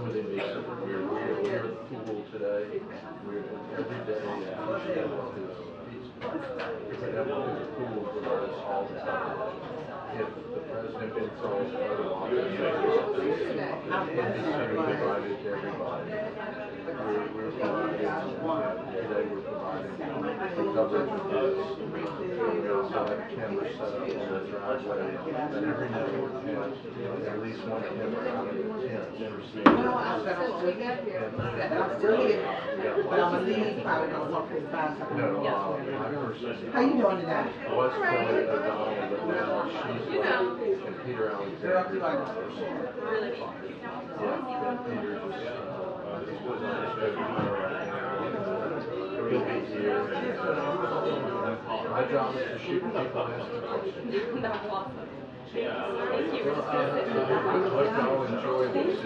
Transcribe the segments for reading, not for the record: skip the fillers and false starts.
within decent. We're at the pool today. We're every day. We should have one of his. We should have one of his pool providers all the time. If the president controls otherwise, it's provided to everybody. We're providing today. We're providing coverage of this. We also have cameras set up on the driveway, and every neighborhood has at least one camera out of the tent. Never seen it. No, I said I'm still here. I'm still here. But I'm gonna leave probably about 1:45. No, my person. How you doing today? Was Kelly O'Donnell, but now she's like, and Peter Alexander. Really? Yeah, Peter just was on his webinar right now. He'll be here. My job is to shoot people and ask the questions. That was awesome. I hope y'all enjoy this.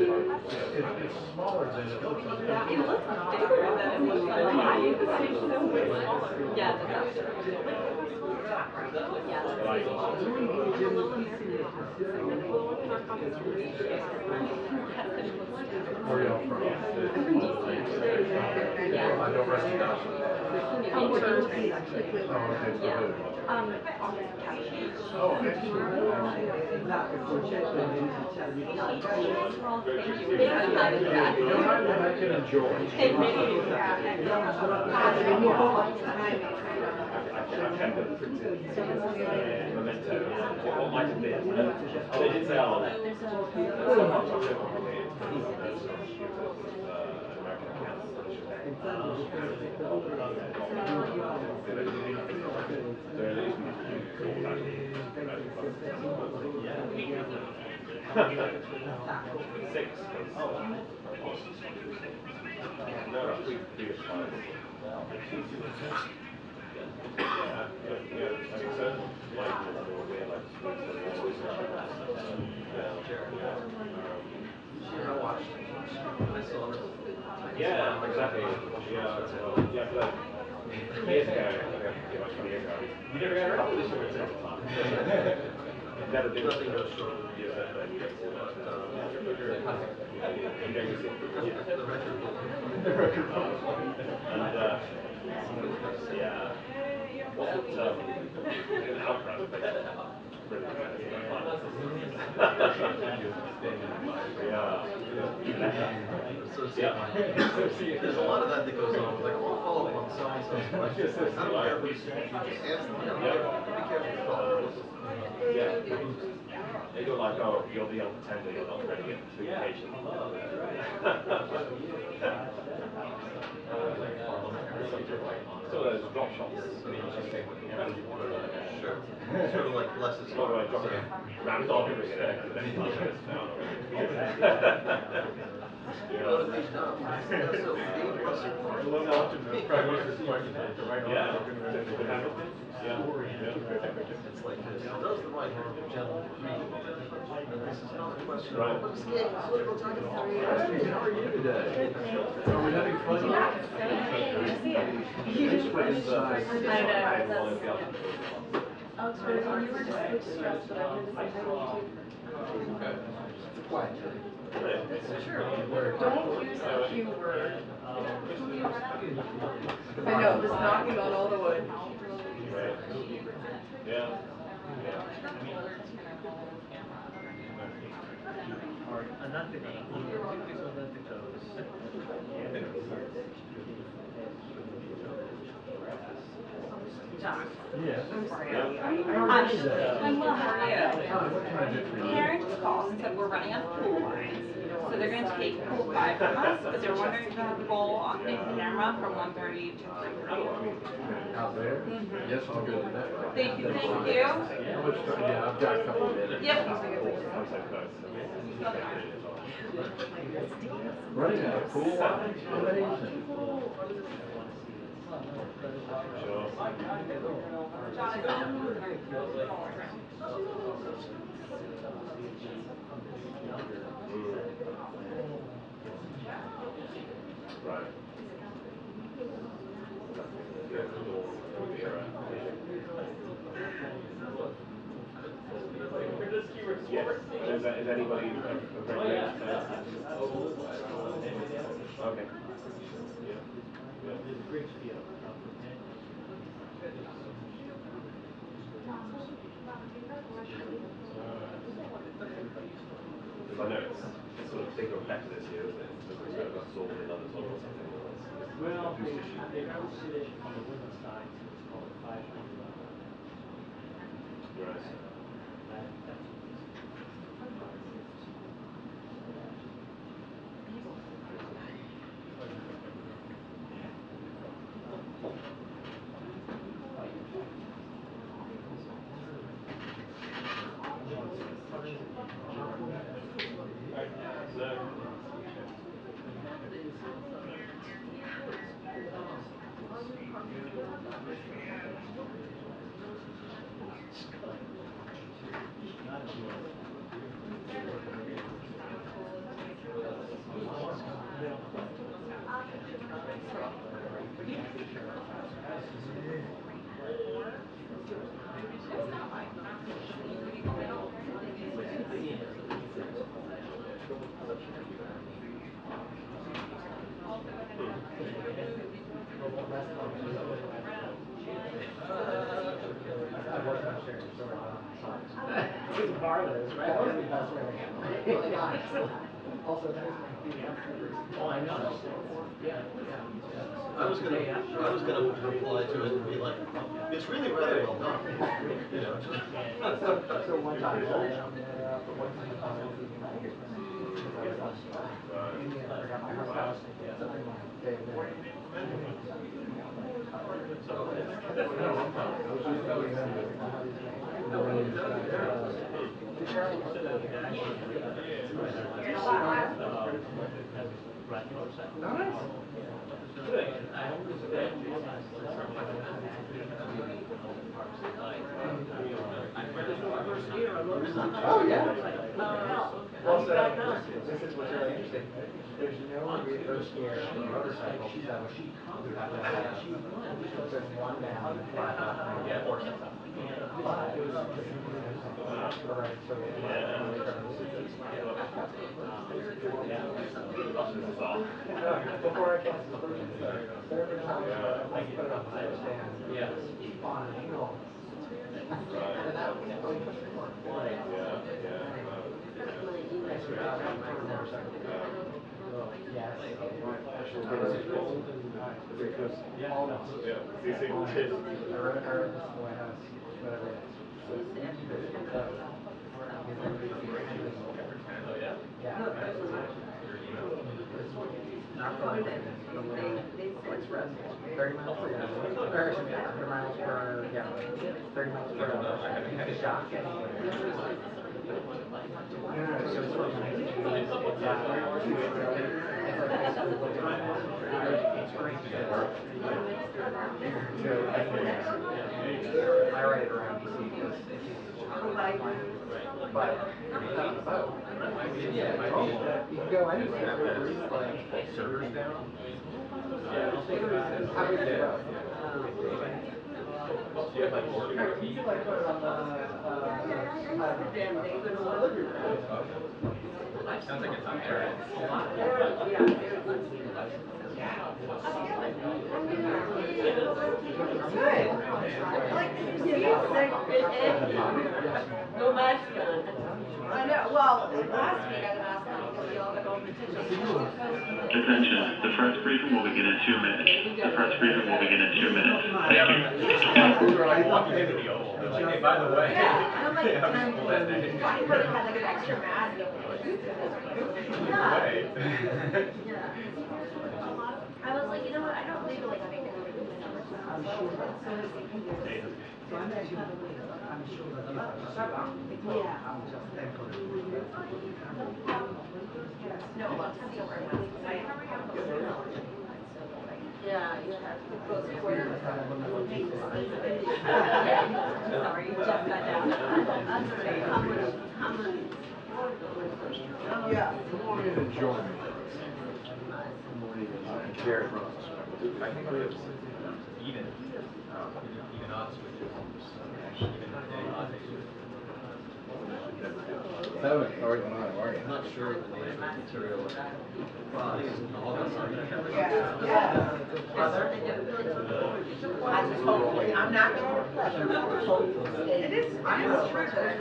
It's smaller than it looks. It looks bigger than it looks like. I think the station's so way smaller. Yeah, that's Where are y'all from? I don't recognize them. Oh, okay, so who? Oh, excellent. I can enjoy. Yeah, exactly. Yeah, but years ago, about 20 years ago, you never got around this year at the time. Never did. Nothing goes short of the record. And yeah, wasn't outcry basically. There's a lot of that that goes on. Like, I want to follow up on so-and-so's questions. I don't care who's just ask them. Be careful. Yeah. They go like, oh, you'll be on pretend that you're not ready to get to vacation. So those drop shots. Sure. Sort of like blesses. Sort of like dropping a rammed on every day. It's like this. Does the right gentleman read? This is not a question. Right. How are you today? Are we having fun? Thanks for insight. I know. Oh, so you were just stressed, but I wanted to say hi to you. Okay. Quiet. It's true. Don't use the Q word. I know, just knocking on all the wood. Yeah. Yes. I'm well, how are you? What can I do for you? Karen just called and said we're running out of pool lines. So they're going to take pool 5 from us, but they're wondering if they're going to roll on the camera from 1:30 to 3:30. Out there? Yes, I'll go do that. Thank you. Yeah, I've got a couple of minutes. Yep. Running out of pool lines? Amazing. Right. Yeah. Is anybody There's a bridge field up in there. Because I know it's sort of they go back to this year, isn't it? It's sort of absorbed in other sort or something. Well, they host it on the women's side, so it's called 5:1. Right. I was gonna reply to it and be like, it's really rather well done. You know, So one time, oh yeah. Also, this is what's really interesting. There's no reverse gear on the motorcycle, so you have to have just one down, five up, and four up. But so before I cast the version, every time I put it on the stand, on an angle. And that was really pushing forward. Yes. Not really. 30 miles per gallon. Or excuse me, 100 miles per gallon. 30 miles per hour. The shock. So it's from I ride it around DC because but not the boat. You can go anywhere. Like servers down. How big is the boat? You can like put it on sounds like it's on there. No mask on. I know, well, last week I got asked because we all got over the Attention, the first briefing will begin in 2 minutes. The first briefing will begin in 2 minutes. Thank you. Hey, by the way. Yeah, and I'm like, funny part, it had like an extra mask. Yeah. I was like, you know what, I don't legally make it. I'm sure that so I'm actually, I'm sure that Yeah. I'm just thankful. No, a lot of times I wear masks. Yeah, you have to go square. Sorry, you jumped that down. Yeah. Good morning and enjoyment. Good morning and Jerry. I think we have even odds with I'm not sure of the nature of the material. Well, I think it's all that's on there. I just hope, I'm not gonna reflect, I'm hopeful. It is true that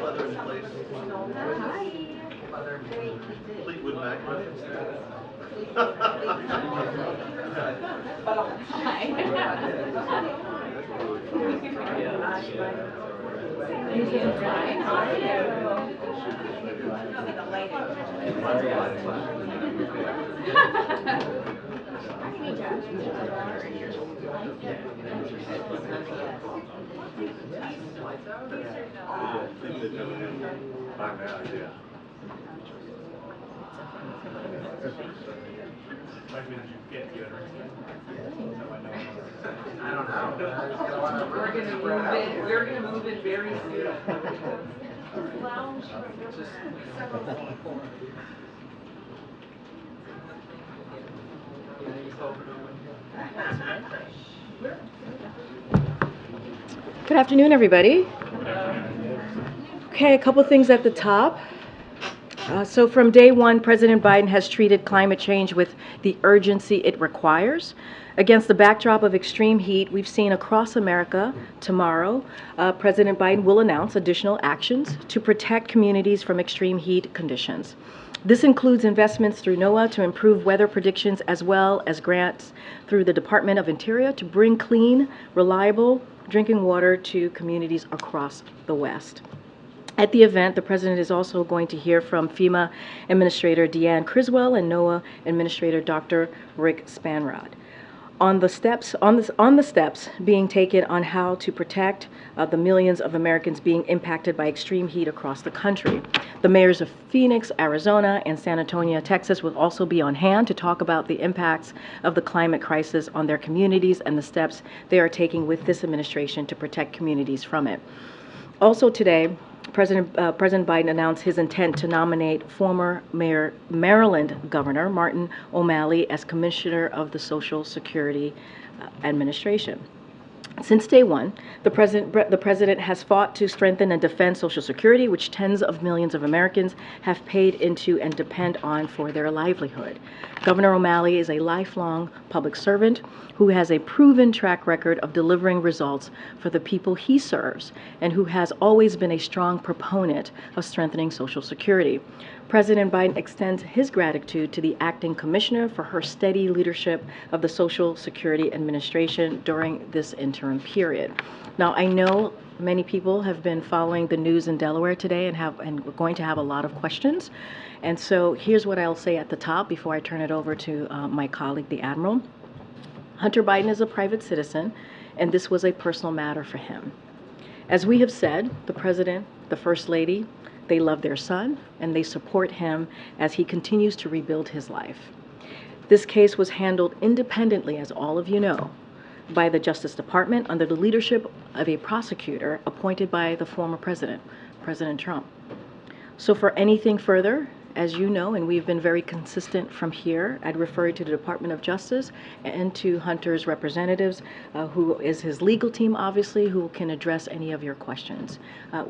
Leather in place. Fleetwood Mac. I don't know. We're gonna move it very soon. Good afternoon, everybody. Okay, a couple things at the top. So from day one, President Biden has treated climate change with the urgency it requires. Against the backdrop of extreme heat we've seen across America, tomorrow, President Biden will announce additional actions to protect communities from extreme heat conditions. This includes investments through NOAA to improve weather predictions, as well as grants through the Department of Interior to bring clean, reliable drinking water to communities across the West. At the event, the President is also going to hear from FEMA Administrator Deanne Criswell and NOAA Administrator Dr. Rick Spanrod on the steps being taken on how to protect the millions of Americans being impacted by extreme heat across the country. The mayors of Phoenix, Arizona, and San Antonio, Texas will also be on hand to talk about the impacts of the climate crisis on their communities and the steps they are taking with this administration to protect communities from it. Also today, President Biden announced his intent to nominate former Maryland Governor Martin O'Malley as Commissioner of the Social Security Administration. Since day one, the president has fought to strengthen and defend Social Security, which tens of millions of Americans have paid into and depend on for their livelihood. Governor O'Malley is a lifelong public servant who has a proven track record of delivering results for the people he serves, and who has always been a strong proponent of strengthening Social Security. President Biden extends his gratitude to the acting commissioner for her steady leadership of the Social Security Administration during this interim period. Now, I know many people have been following the news in Delaware today and we're going to have a lot of questions. And so here's what I'll say at the top before I turn it over to my colleague, the Admiral. Hunter Biden is a private citizen, and this was a personal matter for him. As we have said, the President, the First Lady, they love their son, and they support him as he continues to rebuild his life. This case was handled independently, as all of you know, by the Justice Department under the leadership of a prosecutor appointed by the former president, President Trump. So for anything further, as you know, and we've been very consistent from here, I'd refer you to the Department of Justice and to Hunter's representatives, who is his legal team, obviously, who can address any of your questions.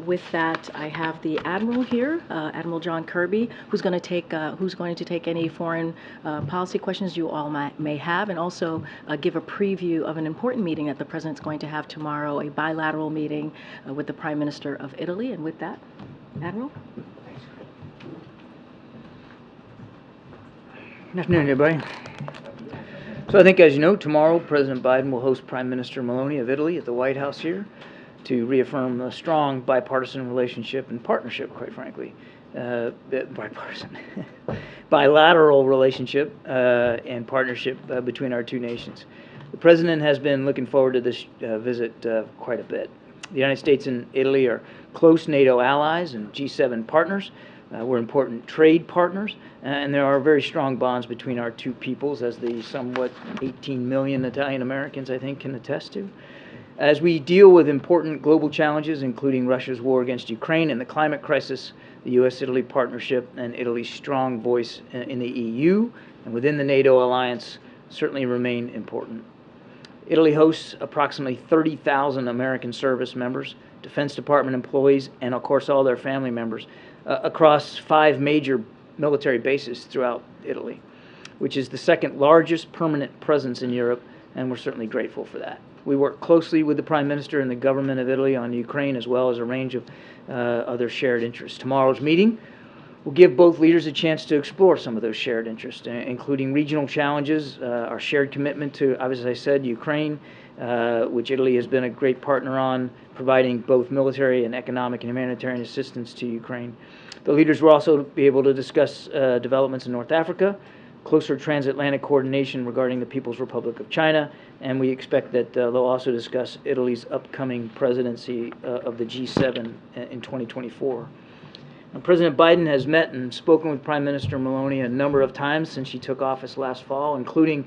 With that, I have the Admiral here, Admiral John Kirby, who's going to take any foreign policy questions you all may have, and also give a preview of an important meeting that the President's going to have tomorrow, a bilateral meeting with the Prime Minister of Italy. And with that, Admiral. Good afternoon, everybody. So I think, as you know, tomorrow President Biden will host Prime Minister Meloni of Italy at the White House here to reaffirm a strong bipartisan relationship and partnership, quite frankly, bipartisan, bilateral relationship and partnership between our two nations. The President has been looking forward to this visit quite a bit. The United States and Italy are close NATO allies and G7 partners. We're important trade partners, and there are very strong bonds between our two peoples, as the somewhat 18 million Italian Americans, I think, can attest to. As we deal with important global challenges, including Russia's war against Ukraine and the climate crisis, the U.S.-Italy partnership and Italy's strong voice in the EU and within the NATO alliance certainly remain important. Italy hosts approximately 30,000 American service members, Defense Department employees, and of course all their family members across 5 major military bases throughout Italy, which is the second largest permanent presence in Europe, and we're certainly grateful for that. We work closely with the Prime Minister and the government of Italy on Ukraine, as well as a range of other shared interests. Tomorrow's meeting will give both leaders a chance to explore some of those shared interests, including regional challenges, our shared commitment to, as I said, Ukraine, which Italy has been a great partner on, providing both military and economic and humanitarian assistance to Ukraine. The leaders will also be able to discuss developments in North Africa, closer transatlantic coordination regarding the People's Republic of China, and we expect that they'll also discuss Italy's upcoming presidency of the G7 in 2024. Now, President Biden has met and spoken with Prime Minister Meloni a number of times since she took office last fall, including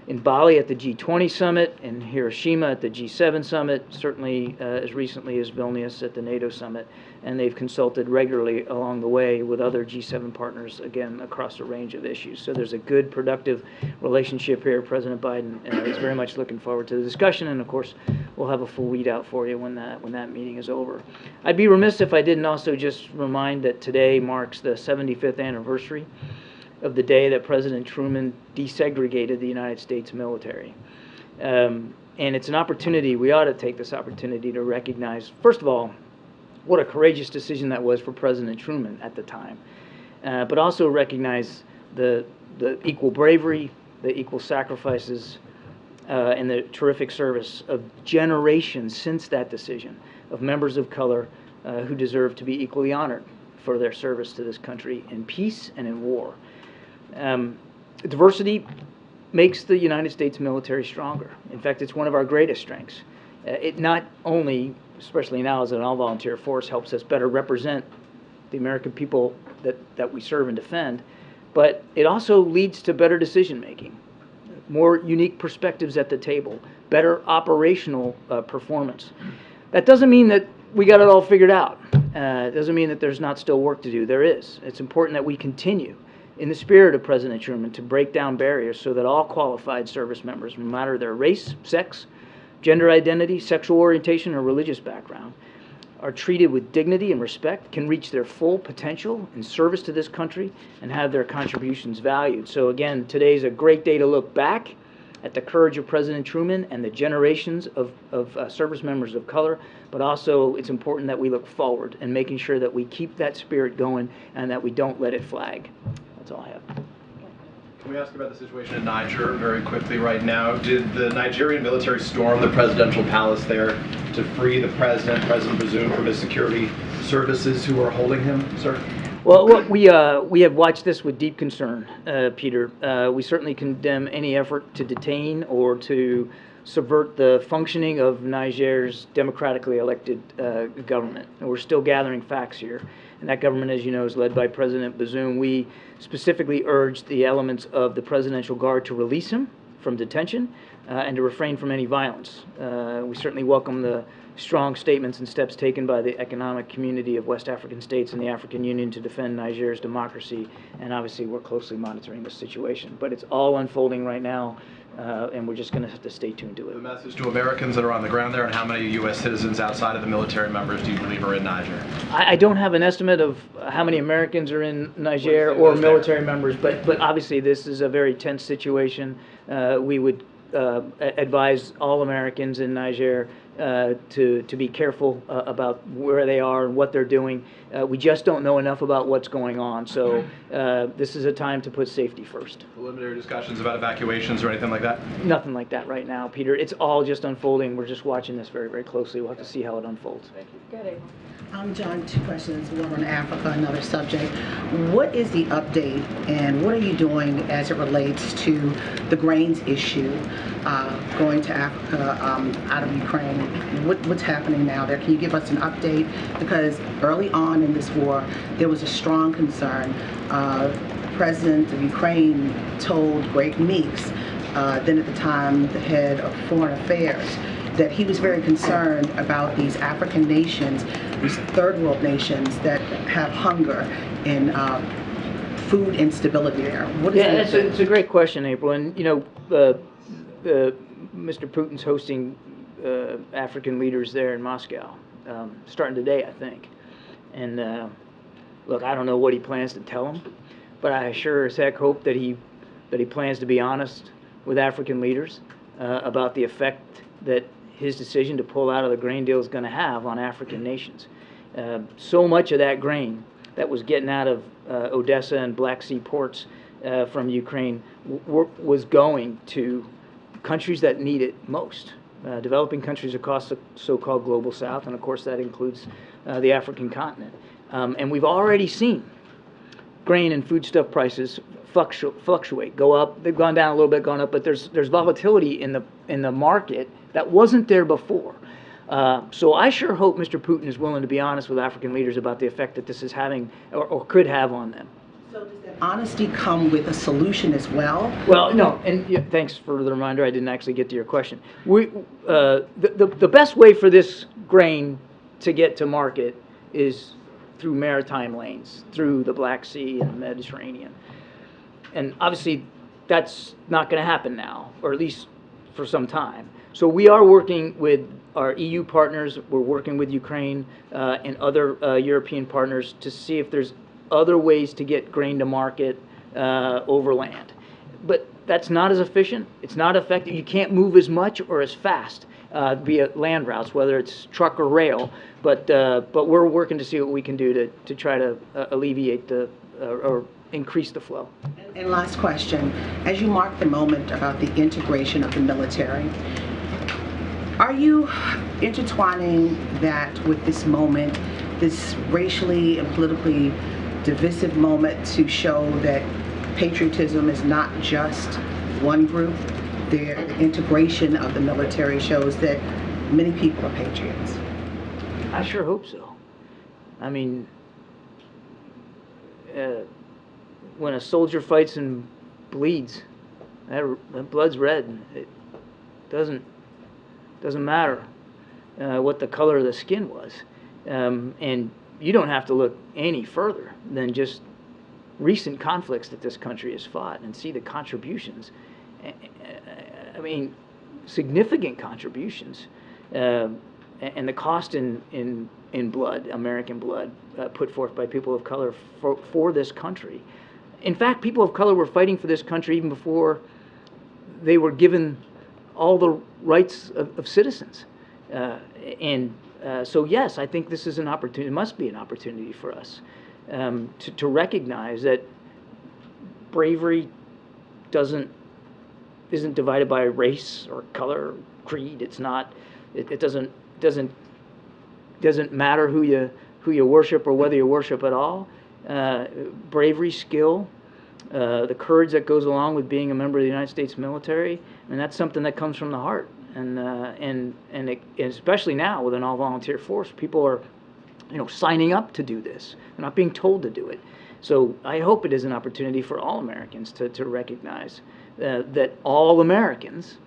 in Bali at the G20 summit, in Hiroshima at the G7 summit, certainly as recently as Vilnius at the NATO summit, and they've consulted regularly along the way with other G7 partners, again, across a range of issues. So there's a good, productive relationship here. President Biden is very much looking forward to the discussion, and of course, we'll have a full readout for you when that meeting is over. I'd be remiss if I didn't also just remind that today marks the 75th anniversary of the day that President Truman desegregated the United States military. And it's an opportunity, we ought to take this opportunity to recognize, first of all, what a courageous decision that was for President Truman at the time, but also recognize the equal bravery, the equal sacrifices, and the terrific service of generations since that decision of members of color who deserve to be equally honored for their service to this country in peace and in war. Diversity makes the United States military stronger. In fact, it's one of our greatest strengths. It not only, especially now as an all-volunteer force, helps us better represent the American people that we serve and defend, but it also leads to better decision-making, more unique perspectives at the table, better operational performance. That doesn't mean that we got it all figured out. It doesn't mean that there's not still work to do. There is. It's important that we continue in the spirit of President Truman to break down barriers so that all qualified service members, no matter their race, sex, gender identity, sexual orientation, or religious background, are treated with dignity and respect, can reach their full potential in service to this country, and have their contributions valued. So again, today's a great day to look back at the courage of President Truman and the generations of service members of color, but also it's important that we look forward and making sure that we keep that spirit going and that we don't let it flag. That's all I have. Can we ask about the situation in Niger very quickly right now? Did the Nigerian military storm the presidential palace there to free the President Bazoum, from his security services who are holding him, sir? Well, look, we have watched this with deep concern, Peter. We certainly condemn any effort to detain or to subvert the functioning of Niger's democratically elected government. And we're still gathering facts here. And that government, as you know, is led by President Bazoum. We specifically urged the elements of the Presidential Guard to release him from detention and to refrain from any violence. We certainly welcome the strong statements and steps taken by the economic community of West African states and the African Union to defend Niger's democracy, and obviously we're closely monitoring the situation. But it's all unfolding right now, and we're just going to have to stay tuned to it. The message to Americans that are on the ground there, and how many U.S. citizens outside of the military members do you believe are in Niger? I don't have an estimate of how many Americans are in Niger or military members, but obviously this is a very tense situation. We would advise all Americans in Niger to be careful about where they are and what they're doing. We just don't know enough about what's going on. So this is a time to put safety first. Preliminary discussions about evacuations or anything like that? Nothing like that right now, Peter. It's all just unfolding. We're just watching this very, very closely. We'll have to see how it unfolds. Thank you. Go ahead, John, 2 questions, one on Africa, another subject. What is the update and what are you doing as it relates to the grains issue going to Africa out of Ukraine? What's happening now there? Can you give us an update? Because early on in this war, there was a strong concern. President of Ukraine told Greg Meeks, then at the time the head of Foreign Affairs, that he was very concerned about these African nations, these third world nations that have hunger and food instability there. What is it's a great question, April. And you know, Mr. Putin's hosting African leaders there in Moscow, starting today, I think. And look, I don't know what he plans to tell them, but I sure as heck hope that he plans to be honest with African leaders about the effect that his decision to pull out of the grain deal is going to have on African nations. So much of that grain that was getting out of Odessa and Black Sea ports from Ukraine was going to countries that need it most, developing countries across the so-called global south, and of course that includes the African continent. And we've already seen grain and foodstuff prices fluctuate, go up. They've gone down a little bit, gone up, but there's volatility in the market that wasn't there before. So I sure hope Mr. Putin is willing to be honest with African leaders about the effect that this is having or could have on them. So does that honesty come with a solution as well? Well, no, and yeah, thanks for the reminder. I didn't actually get to your question. The best way for this grain to get to market is through maritime lanes, through the Black Sea and the Mediterranean. And obviously that's not going to happen now, or at least for some time. So we are working with our EU partners, we're working with Ukraine and other European partners to see if there's other ways to get grain to market over land. But that's not as efficient, it's not effective, you can't move as much or as fast via land routes, whether it's truck or rail, but we're working to see what we can do to try to alleviate or increase the flow. And last question, as you mark the moment about the integration of the military, are you intertwining that with this moment, this racially and politically divisive moment, to show that patriotism is not just one group? The integration of the military shows that many people are patriots. I sure hope so. I mean, when a soldier fights and bleeds, that blood's red. It doesn't matter what the color of the skin was. And you don't have to look any further than just recent conflicts that this country has fought and see the contributions. I mean, significant contributions. And the cost in blood, American blood, put forth by people of color for this country. In fact, people of color were fighting for this country even before they were given all the rights of citizens. So yes, I think this is an opportunity, it must be an opportunity for us to recognize that bravery isn't divided by race or color, or creed. It's not. It doesn't matter who you worship or whether you worship at all. Bravery, skill, the courage that goes along with being a member of the United States military, and that's something that comes from the heart. And especially now with an all-volunteer force, people are, signing up to do this. They're not being told to do it. So I hope it is an opportunity for all Americans to recognize that all Americans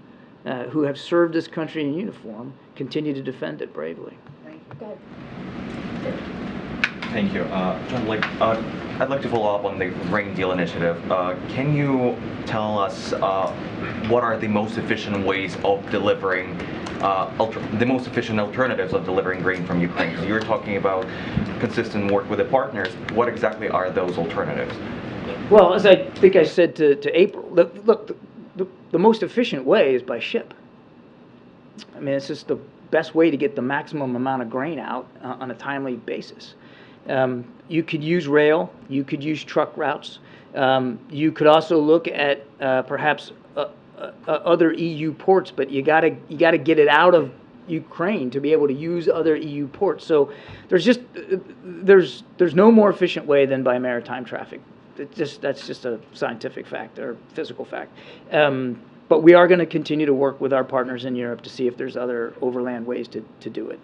who have served this country in uniform continue to defend it bravely. Go ahead. Thank you. John, I'd like to follow up on the grain deal initiative. Can you tell us what are the most efficient ways of delivering, the most efficient alternatives of delivering grain from Ukraine? Because you were talking about consistent work with the partners. What exactly are those alternatives? Well, as I think I said to April, look, the most efficient way is by ship. I mean, it's just the best way to get the maximum amount of grain out on a timely basis. You could use rail, you could use truck routes, you could also look at perhaps other EU ports, but you gotta get it out of Ukraine to be able to use other EU ports. So there's no more efficient way than by maritime traffic. That's just a scientific fact or physical fact. But we are going to continue to work with our partners in Europe to see if there's other overland ways to do it.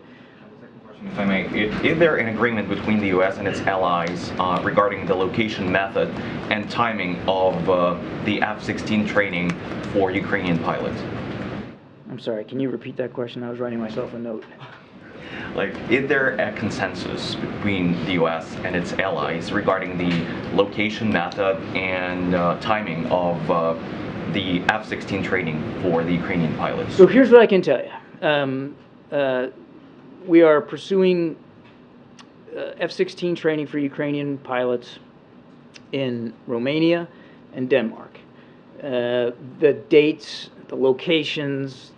If I may, is there an agreement between the U.S. and its allies regarding the location method and timing of the F-16 training for Ukrainian pilots? I'm sorry, can you repeat that question? I was writing myself a note. Like, is there a consensus between the U.S. and its allies regarding the location method and timing of the F-16 training for the Ukrainian pilots? So here's what I can tell you. We are pursuing F-16 training for Ukrainian pilots in Romania and Denmark. The dates, the locations,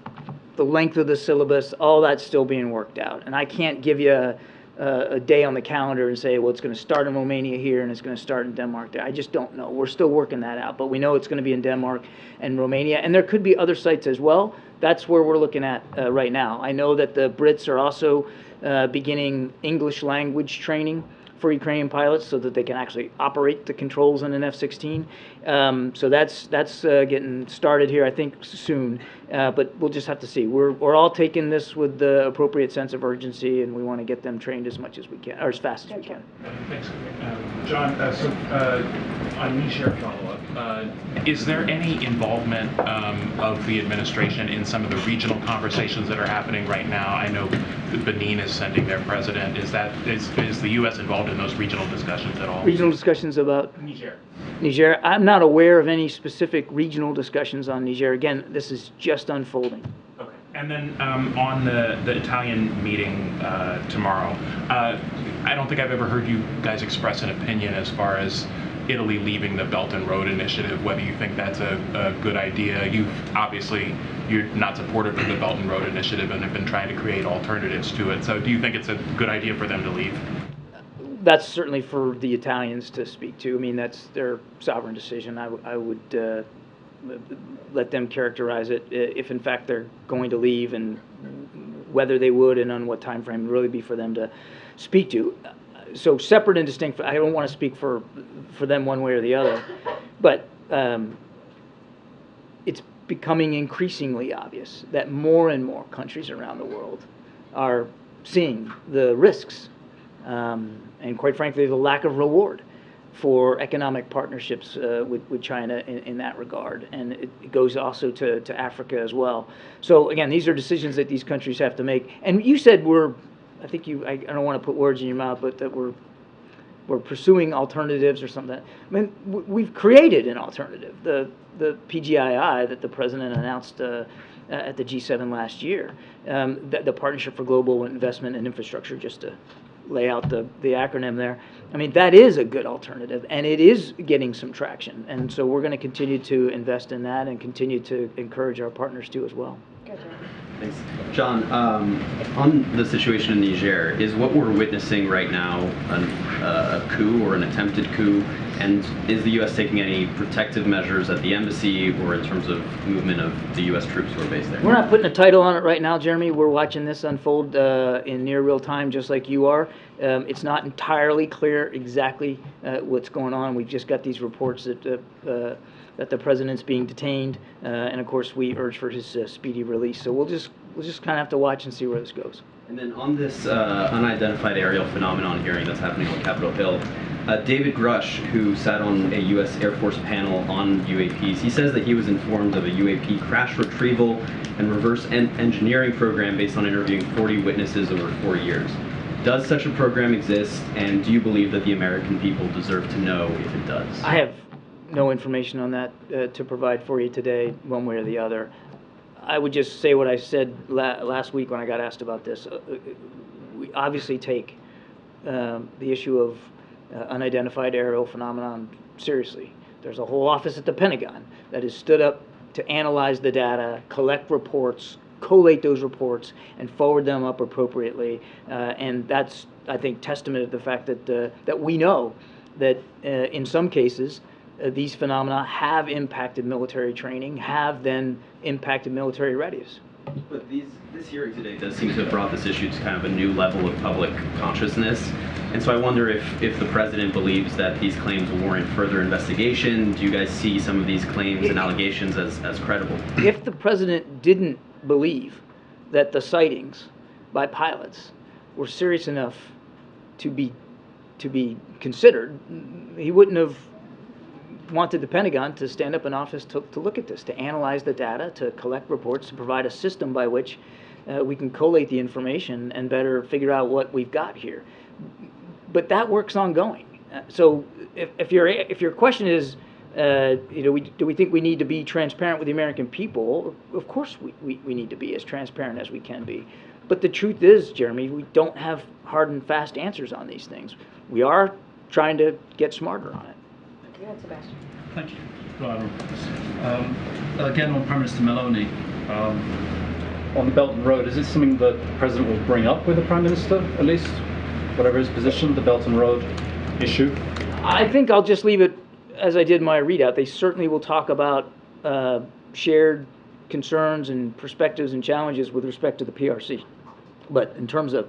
the length of the syllabus, all that's still being worked out. And I can't give you a day on the calendar and say, well, it's going to start in Romania here and it's going to start in Denmark there. I just don't know. We're still working that out. But we know it's going to be in Denmark and Romania. And there could be other sites as well. That's where we're looking at right now. I know that the Brits are also beginning English language training for Ukrainian pilots so that they can actually operate the controls in an F-16. So that's getting started here, I think, soon. But we'll just have to see. We're all taking this with the appropriate sense of urgency, and we want to get them trained as much as we can, or as fast as we can. Thanks. John, on Niger follow-up, is there any involvement of the administration in some of the regional conversations that are happening right now? I know Benin is sending their president. Is the U.S. involved in those regional discussions at all? Regional discussions about? Niger. Niger. I'm not aware of any specific regional discussions on Niger. Again, this is just unfolding. Okay. And then on the Italian meeting tomorrow, I don't think I've ever heard you guys express an opinion as far as Italy leaving the Belt and Road Initiative, whether you think that's a good idea. You're not supportive of the Belt and Road Initiative and have been trying to create alternatives to it. So do you think it's a good idea for them to leave? That's certainly for the Italians to speak to. I mean, that's their sovereign decision. I would let them characterize it if in fact they're going to leave, and whether they would and on what time frame would really be for them to speak to. So separate and distinct. I don't want to speak for them one way or the other, but it's becoming increasingly obvious that more and more countries around the world are seeing the risks and, quite frankly, the lack of reward for economic partnerships with China in that regard. And it goes also to Africa as well. So, again, these are decisions that these countries have to make. And you said I don't want to put words in your mouth, but that we're pursuing alternatives or something. I mean, we've created an alternative, the PGII that the president announced at the G7 last year, the Partnership for Global Investment and Infrastructure, just to lay out the acronym there. I mean, that is a good alternative, and it is getting some traction. And so we're going to continue to invest in that and continue to encourage our partners to as well. Thanks. John, on the situation in Niger, is what we're witnessing right now a coup or an attempted coup? And is the U.S. taking any protective measures at the embassy or in terms of movement of the U.S. troops who are based there? We're not putting a title on it right now, Jeremy. We're watching this unfold in near real time, just like you are. It's not entirely clear exactly what's going on. We've just got these reports that the president's being detained, and of course we urge for his speedy release. So we'll just kind of have to watch and see where this goes. And then on this unidentified aerial phenomenon hearing that's happening on Capitol Hill, David Grush, who sat on a U.S. Air Force panel on UAPs, he says that he was informed of a UAP crash retrieval and reverse engineering program based on interviewing 40 witnesses over 4 years. Does such a program exist, and do you believe that the American people deserve to know if it does? I have no information on that to provide for you today, one way or the other. I would just say what I said last week when I got asked about this. We obviously take the issue of unidentified aerial phenomenon seriously. There's a whole office at the Pentagon that has stood up to analyze the data, collect reports, collate those reports and forward them up appropriately. And that's, I think, testament to the fact that we know that in some cases, these phenomena have impacted military training, have then impacted military readiness. But this hearing today does seem to have brought this issue to kind of a new level of public consciousness. And so I wonder if the president believes that these claims warrant further investigation. Do you guys see some of these claims and allegations as credible? If the president didn't believe that the sightings by pilots were serious enough to be considered, he wouldn't have wanted the Pentagon to stand up an office to look at this, to analyze the data, to collect reports, to provide a system by which we can collate the information and better figure out what we've got here. But that work's ongoing. So if your question is, do we think we need to be transparent with the American people? Of course we need to be as transparent as we can be. But the truth is, Jeremy, we don't have hard and fast answers on these things. We are trying to get smarter on it. Sebastian. Thank you. Again, on Prime Minister Meloni, on the Belt and Road, is this something that the President will bring up with the Prime Minister, at least? Whatever his position, the Belt and Road issue? I think I'll just leave it as I did my readout. They certainly will talk about shared concerns and perspectives and challenges with respect to the PRC. But in terms of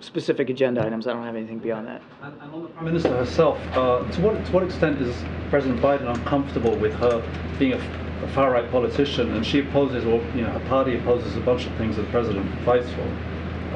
specific agenda items, I don't have anything beyond that. And on the Prime Minister herself, to what extent is President Biden uncomfortable with her being a far-right politician, and she opposes, or her party opposes a bunch of things that the President fights for?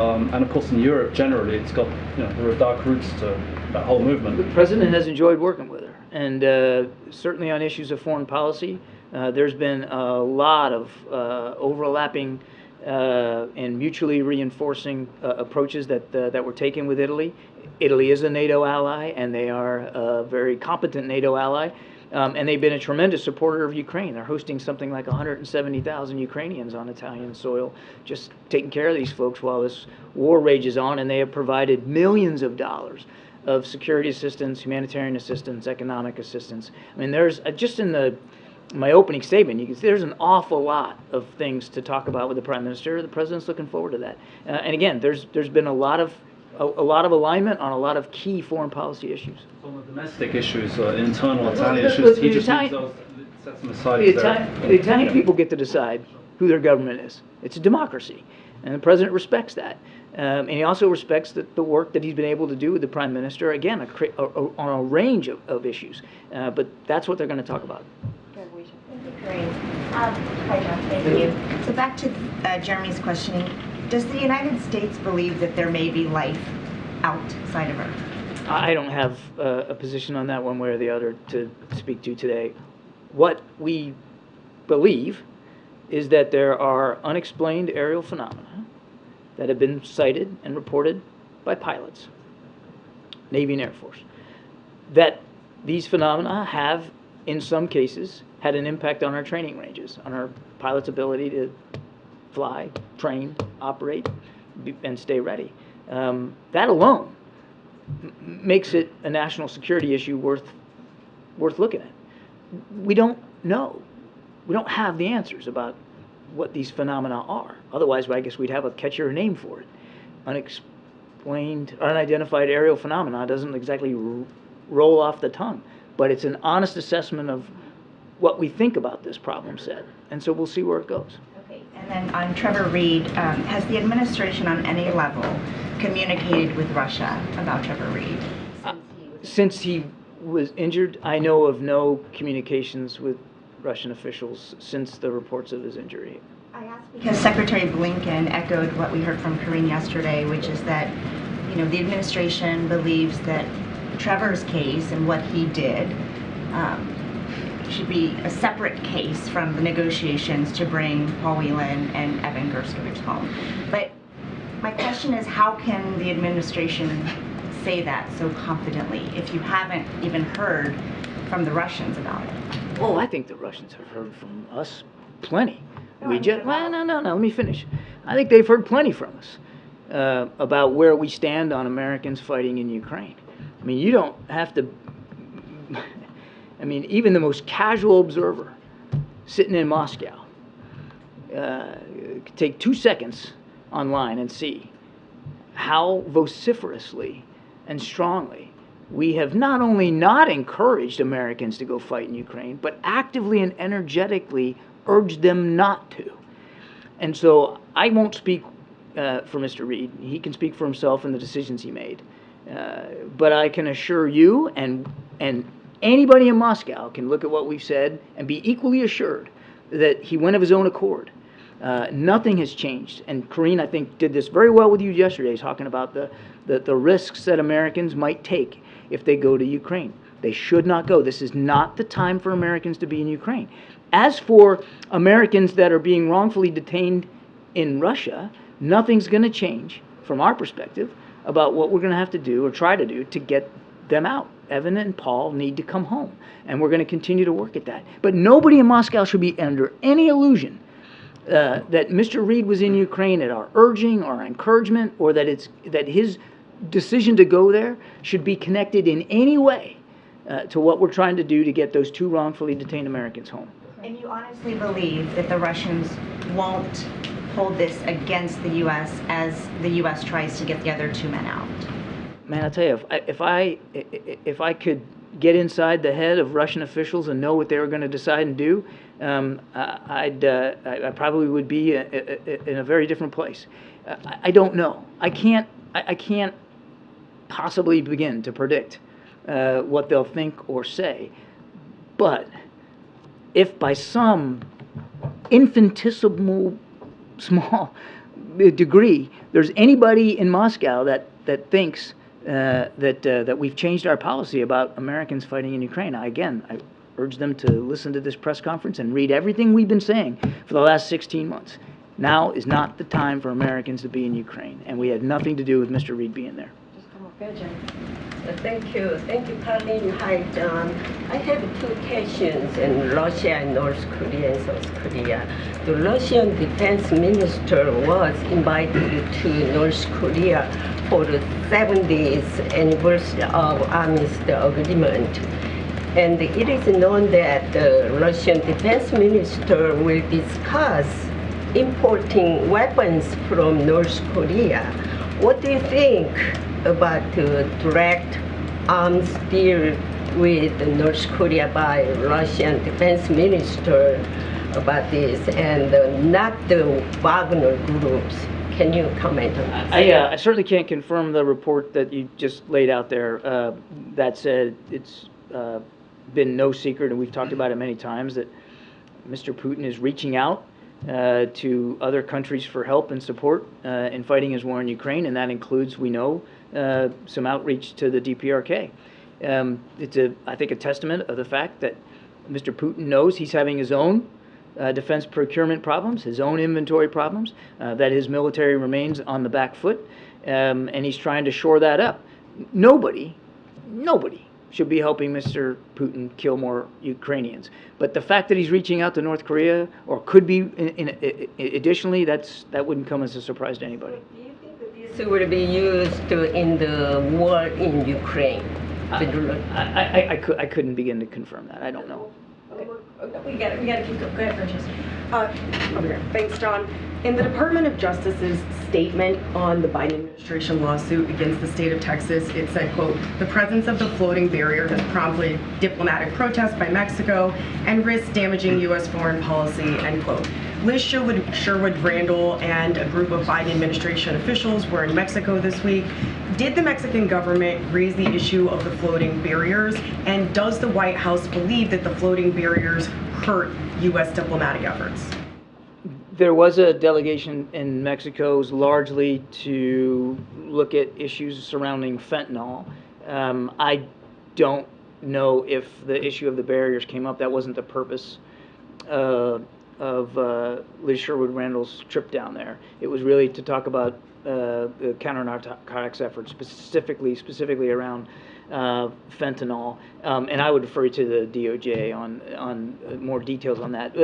And of course in Europe generally, it's got, there are dark roots to that whole movement. The President has enjoyed working with her, and certainly on issues of foreign policy, there's been a lot of overlapping and mutually reinforcing approaches that were taken with Italy. Italy is a NATO ally, and they are a very competent NATO ally, and they've been a tremendous supporter of Ukraine. They're hosting something like 170,000 Ukrainians on Italian soil, just taking care of these folks while this war rages on, and they have provided millions of dollars of security assistance, humanitarian assistance, economic assistance. I mean, there's just in my opening statement, you can see there's an awful lot of things to talk about with the Prime Minister. The President's looking forward to that. And again, there's been a lot of alignment on a lot of key foreign policy issues. On the domestic issues, internal Italian issues, he just leaves those, sets them aside. The Italian people get to decide who their government is. It's a democracy, and the President respects that. And he also respects the work that he's been able to do with the Prime Minister, again, on a range of issues. But that's what they're going to talk about. Karine. Hi, Jeff. Thank you. So back to Jeremy's questioning. Does the United States believe that there may be life outside of Earth? I don't have a position on that one way or the other to speak to today. What we believe is that there are unexplained aerial phenomena that have been cited and reported by pilots, Navy and Air Force, that these phenomena have, in some cases, had an impact on our training ranges, on our pilots' ability to fly, train, operate, and stay ready. That alone makes it a national security issue worth looking at. We don't know. We don't have the answers about what these phenomena are. Otherwise, I guess we'd have a catchier name for it. Unexplained, unidentified aerial phenomena doesn't exactly roll off the tongue, but it's an honest assessment of what we think about this problem set, and so we'll see where it goes. Okay, and then on Trevor Reed, has the administration on any level communicated with Russia about Trevor Reed? Since he was injured, I know of no communications with Russian officials since the reports of his injury. I asked because Secretary Blinken echoed what we heard from Karine yesterday, which is that, the administration believes that Trevor's case and what he did should be a separate case from the negotiations to bring Paul Whelan and Evan Gershkovich home. But my question is, how can the administration say that so confidently if you haven't even heard from the Russians about it? Oh, I think the Russians have heard from us plenty. No, let me finish. I think they've heard plenty from us about where we stand on Americans fighting in Ukraine. I mean, you don't have to... I mean, even the most casual observer sitting in Moscow take 2 seconds online and see how vociferously and strongly we have not only not encouraged Americans to go fight in Ukraine, but actively and energetically urged them not to. And so I won't speak for Mr. Reid. He can speak for himself and the decisions he made. But I can assure you and anybody in Moscow can look at what we've said and be equally assured that he went of his own accord. Nothing has changed. And Karine, I think, did this very well with you yesterday, talking about the risks that Americans might take if they go to Ukraine. They should not go. This is not the time for Americans to be in Ukraine. As for Americans that are being wrongfully detained in Russia, nothing's going to change from our perspective about what we're going to have to do or try to do to get them out. Evan and Paul need to come home, and we're going to continue to work at that. But nobody in Moscow should be under any illusion that Mr. Reid was in Ukraine at our urging or encouragement, or that his decision to go there should be connected in any way to what we're trying to do to get those 2 wrongfully detained Americans home. And you honestly believe that the Russians won't hold this against the U.S. as the U.S. tries to get the other 2 men out? Man, I'll tell you, if I could get inside the head of Russian officials and know what they were going to decide and do, I probably would be in a very different place. I don't know. I can't possibly begin to predict what they'll think or say. But if by some infinitesimal small degree there's anybody in Moscow that thinks that we've changed our policy about Americans fighting in Ukraine, I urge them to listen to this press conference and read everything we've been saying for the last 16 months. Now is not the time for Americans to be in Ukraine, and we had nothing to do with Mr. Reid being there. Thank you, Karine. Hi, John. I have 2 questions in Russia and North Korea and South Korea. The Russian defense minister was invited to North Korea for the 70th anniversary of Armistice Agreement. And it is known that the Russian defense minister will discuss importing weapons from North Korea. What do you think about the direct arms deal with North Korea by Russian defense minister about this, and not the Wagner groups? Can you comment on that? I certainly can't confirm the report that you just laid out there. That said, it's been no secret, and we've talked about it many times, that Mr. Putin is reaching out to other countries for help and support in fighting his war in Ukraine, and that includes, we know, some outreach to the DPRK. It's, I think, a testament of the fact that Mr. Putin knows he's having his own defense procurement problems, his own inventory problems, that his military remains on the back foot, and he's trying to shore that up. Nobody should be helping Mr. Putin kill more Ukrainians. But the fact that he's reaching out to North Korea, or could be additionally, that wouldn't come as a surprise to anybody. This will be used in the war in Ukraine. I couldn't begin to confirm that. I don't know. We got to keep going. Go ahead, Francesca. Over here. Thanks, John. In the Department of Justice's statement on the Biden administration lawsuit against the state of Texas, it said, quote, "The presence of the floating barrier has prompted diplomatic protests by Mexico and risks damaging U.S. foreign policy," end quote. Liz Sherwood Randall and a group of Biden administration officials were in Mexico this week. Did the Mexican government raise the issue of the floating barriers? And does the White House believe that the floating barriers hurt U.S. diplomatic efforts? There was a delegation in Mexico largely to look at issues surrounding fentanyl. I don't know if the issue of the barriers came up. That wasn't the purpose of Liz Sherwood Randall's trip down there. It was really to talk about the counter-narcotics efforts, specifically around fentanyl, and I would refer you to the DOJ on more details on that. Do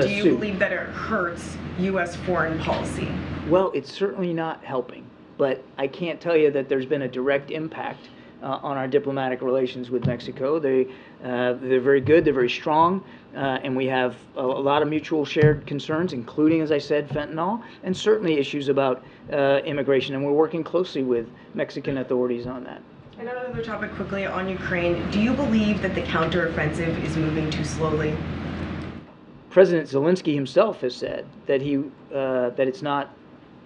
you believe that it hurts U.S. foreign policy? Well, it's certainly not helping, but I can't tell you that there's been a direct impact on our diplomatic relations with Mexico. They're very good, they're very strong, and we have a lot of mutual shared concerns, including, as I said, fentanyl, and certainly issues about immigration, and we're working closely with Mexican authorities on that. And on another topic quickly on Ukraine, do you believe that the counteroffensive is moving too slowly? President Zelensky himself has said that that it's not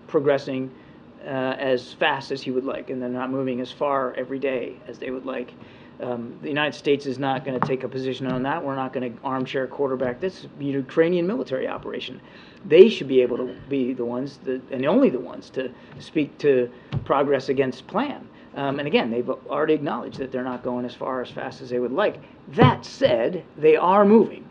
progressing as fast as he would like, and they're not moving as far every day as they would like. The United States is not going to take a position on that. We're not going to armchair quarterback this Ukrainian military operation. They should be able to be the ones, and only the ones, to speak to progress against plan. And again, they've already acknowledged that they're not going as far as fast as they would like. That said, they are moving.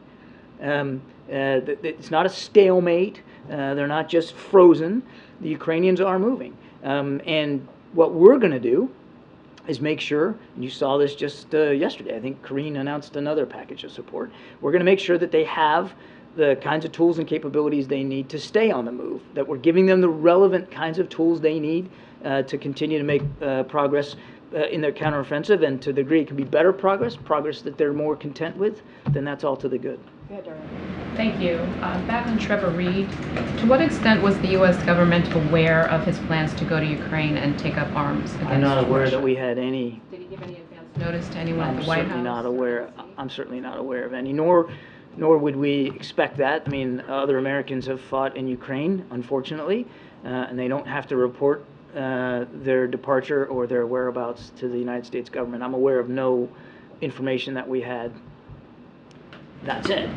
It's not a stalemate. They're not just frozen. The Ukrainians are moving. And what we're going to do is make sure, and you saw this just yesterday, I think Karine announced another package of support. We're going to make sure that they have the kinds of tools and capabilities they need to stay on the move, that we're giving them the relevant kinds of tools they need to continue to make progress in their counteroffensive, and to the degree it can be better progress that they're more content with, then that's all to the good. Thank you. Back on Trevor Reed, to what extent was the U.S. government aware of his plans to go to Ukraine and take up arms against I'm not aware Russia? that we had any. Did he give any advance notice to anyone at the White House? I'm certainly not aware of any, nor would we expect that. I mean, other Americans have fought in Ukraine, unfortunately, and they don't have to report their departure or their whereabouts to the United States government. I'm aware of no information that we had. That said,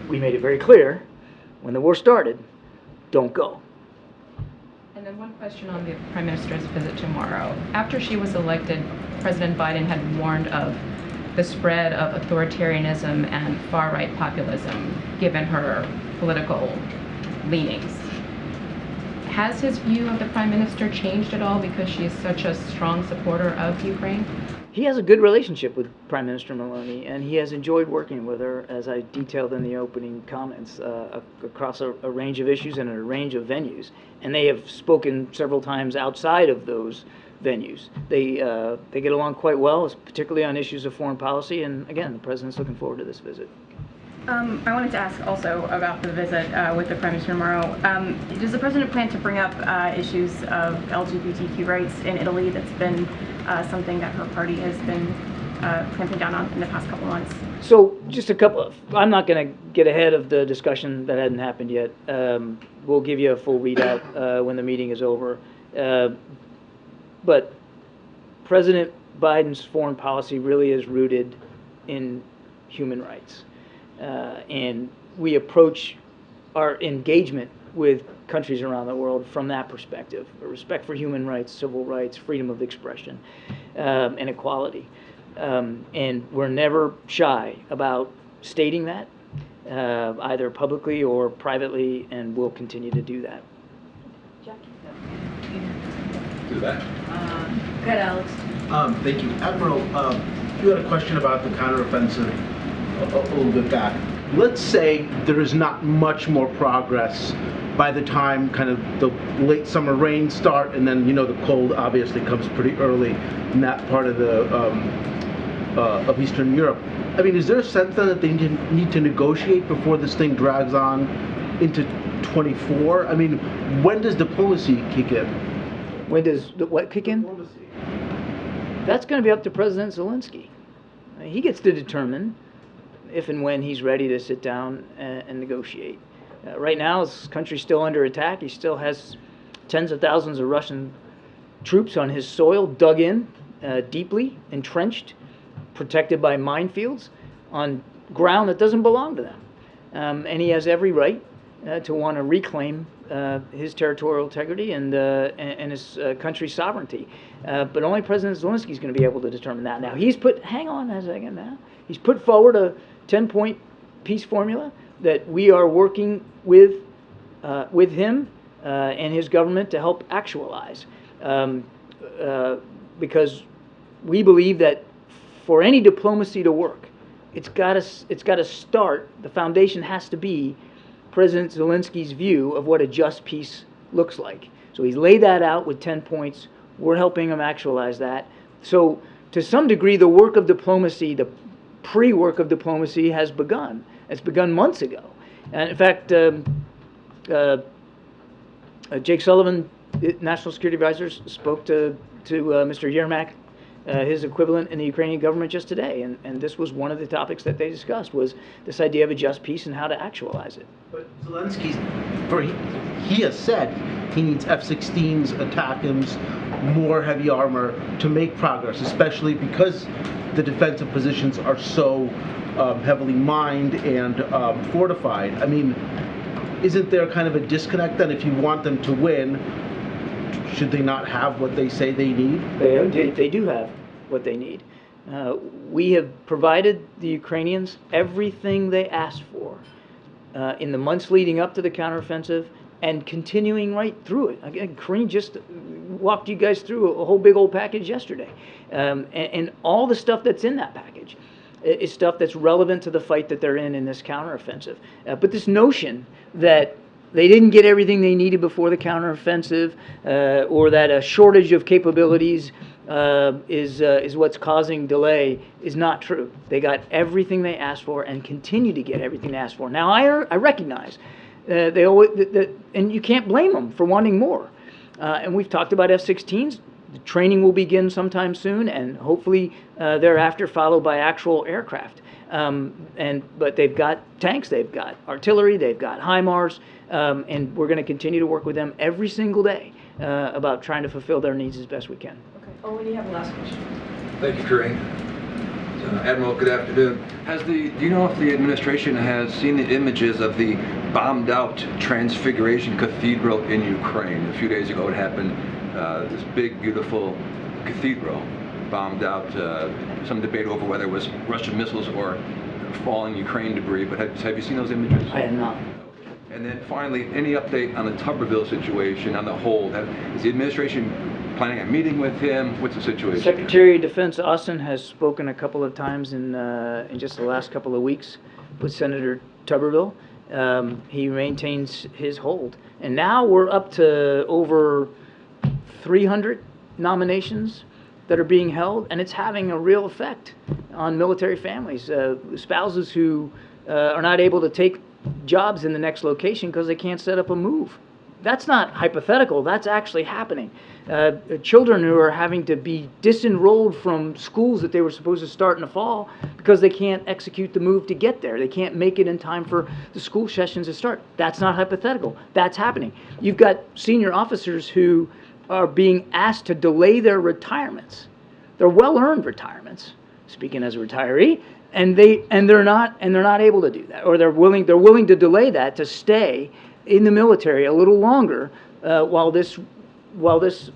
we made it very clear when the war started, don't go. And then one question on the Prime Minister's visit tomorrow. After she was elected, President Biden had warned of the spread of authoritarianism and far-right populism, given her political leanings. Has his view of the Prime Minister changed at all because she is such a strong supporter of Ukraine? He has a good relationship with Prime Minister Meloni, and he has enjoyed working with her, as I detailed in the opening comments, across a range of issues and in a range of venues. And they have spoken several times outside of those venues. They get along quite well, particularly on issues of foreign policy, and again, the President's looking forward to this visit. I wanted to ask also about the visit with the Prime Minister tomorrow. Does the President plan to bring up issues of LGBTQ rights in Italy? That's been something that her party has been clamping down on in the past couple months. So just a couple of, I'm not going to get ahead of the discussion that hadn't happened yet. We'll give you a full readout when the meeting is over. But President Biden's foreign policy really is rooted in human rights. And we approach our engagement with countries around the world from that perspective: respect for human rights, civil rights, freedom of expression, and equality. And we're never shy about stating that, either publicly or privately, and we'll continue to do that. Do that. Good, Alex. Thank you. Admiral, you had a question about the counteroffensive a little bit back. Let's say there is not much more progress by the time kind of the late summer rains start, and then, you know, the cold obviously comes pretty early in that part of the of Eastern Europe. I mean, is there a sense then that they need to negotiate before this thing drags on into 24? I mean, when does diplomacy kick in? When does what kick in? That's going to be up to President Zelensky. He gets to determine if and when he's ready to sit down and negotiate. Right now, his country's still under attack. He still has tens of thousands of Russian troops on his soil, dug in, deeply entrenched, protected by minefields on ground that doesn't belong to them. And he has every right to want to reclaim his territorial integrity and his country's sovereignty. But only President Zelensky is going to be able to determine that. Now, hang on a second now. He's put forward a 10-point peace formula that we are working with him and his government to help actualize. Because we believe that for any diplomacy to work, it's got to start, the foundation has to be President Zelensky's view of what a just peace looks like. So he's laid that out with 10 points. We're helping him actualize that. So to some degree, the work of diplomacy, the pre-work of diplomacy has begun. It's begun months ago. And in fact, Jake Sullivan, National Security Advisor, spoke to Mr. Yermak, his equivalent in the Ukrainian government, just today. And this was one of the topics that they discussed, was this idea of a just peace and how to actualize it. But Zelensky, he has said he needs F-16s, ATACMS, more heavy armor to make progress, especially because the defensive positions are so heavily mined and fortified. I mean, isn't there kind of a disconnect then? If you want them to win, should they not have what they say they need? They do have what they need. We have provided the Ukrainians everything they asked for in the months leading up to the counteroffensive and continuing right through it. Again, Karine just walked you guys through a whole big old package yesterday. And all the stuff that's in that package is stuff that's relevant to the fight that they're in this counteroffensive. But this notion that they didn't get everything they needed before the counteroffensive, or that a shortage of capabilities is what's causing delay is not true. They got everything they asked for and continue to get everything they asked for. Now, I recognize they always, and you can't blame them for wanting more. And we've talked about F-16s. The training will begin sometime soon, and hopefully thereafter followed by actual aircraft. But they've got tanks, they've got artillery, they've got HIMARS, and we're going to continue to work with them every single day about trying to fulfill their needs as best we can. Okay. Owen, you have a last question. Thank you, Karine. Admiral, good afternoon. Do you know if the administration has seen the images of the bombed-out Transfiguration Cathedral in Ukraine? A few days ago it happened, this big, beautiful cathedral bombed out. Some debate over whether it was Russian missiles or falling Ukraine debris, but have you seen those images? I have not. And then finally, any update on the Tuberville situation, on the hold? Is the administration planning on meeting with him? What's the situation? Secretary of Defense Austin has spoken a couple of times in just the last couple of weeks with Senator Tuberville. He maintains his hold. And now we're up to over 300 nominations that are being held, and it's having a real effect on military families, spouses who are not able to take jobs in the next location because they can't set up a move. That's not hypothetical, that's actually happening. Children who are having to be disenrolled from schools that they were supposed to start in the fall because they can't execute the move to get there. They can't make it in time for the school sessions to start. That's not hypothetical, that's happening. You've got senior officers who are being asked to delay their retirements. They're well-earned retirements, speaking as a retiree, and they're not able to do that, or they're willing to delay that to stay in the military a little longer while this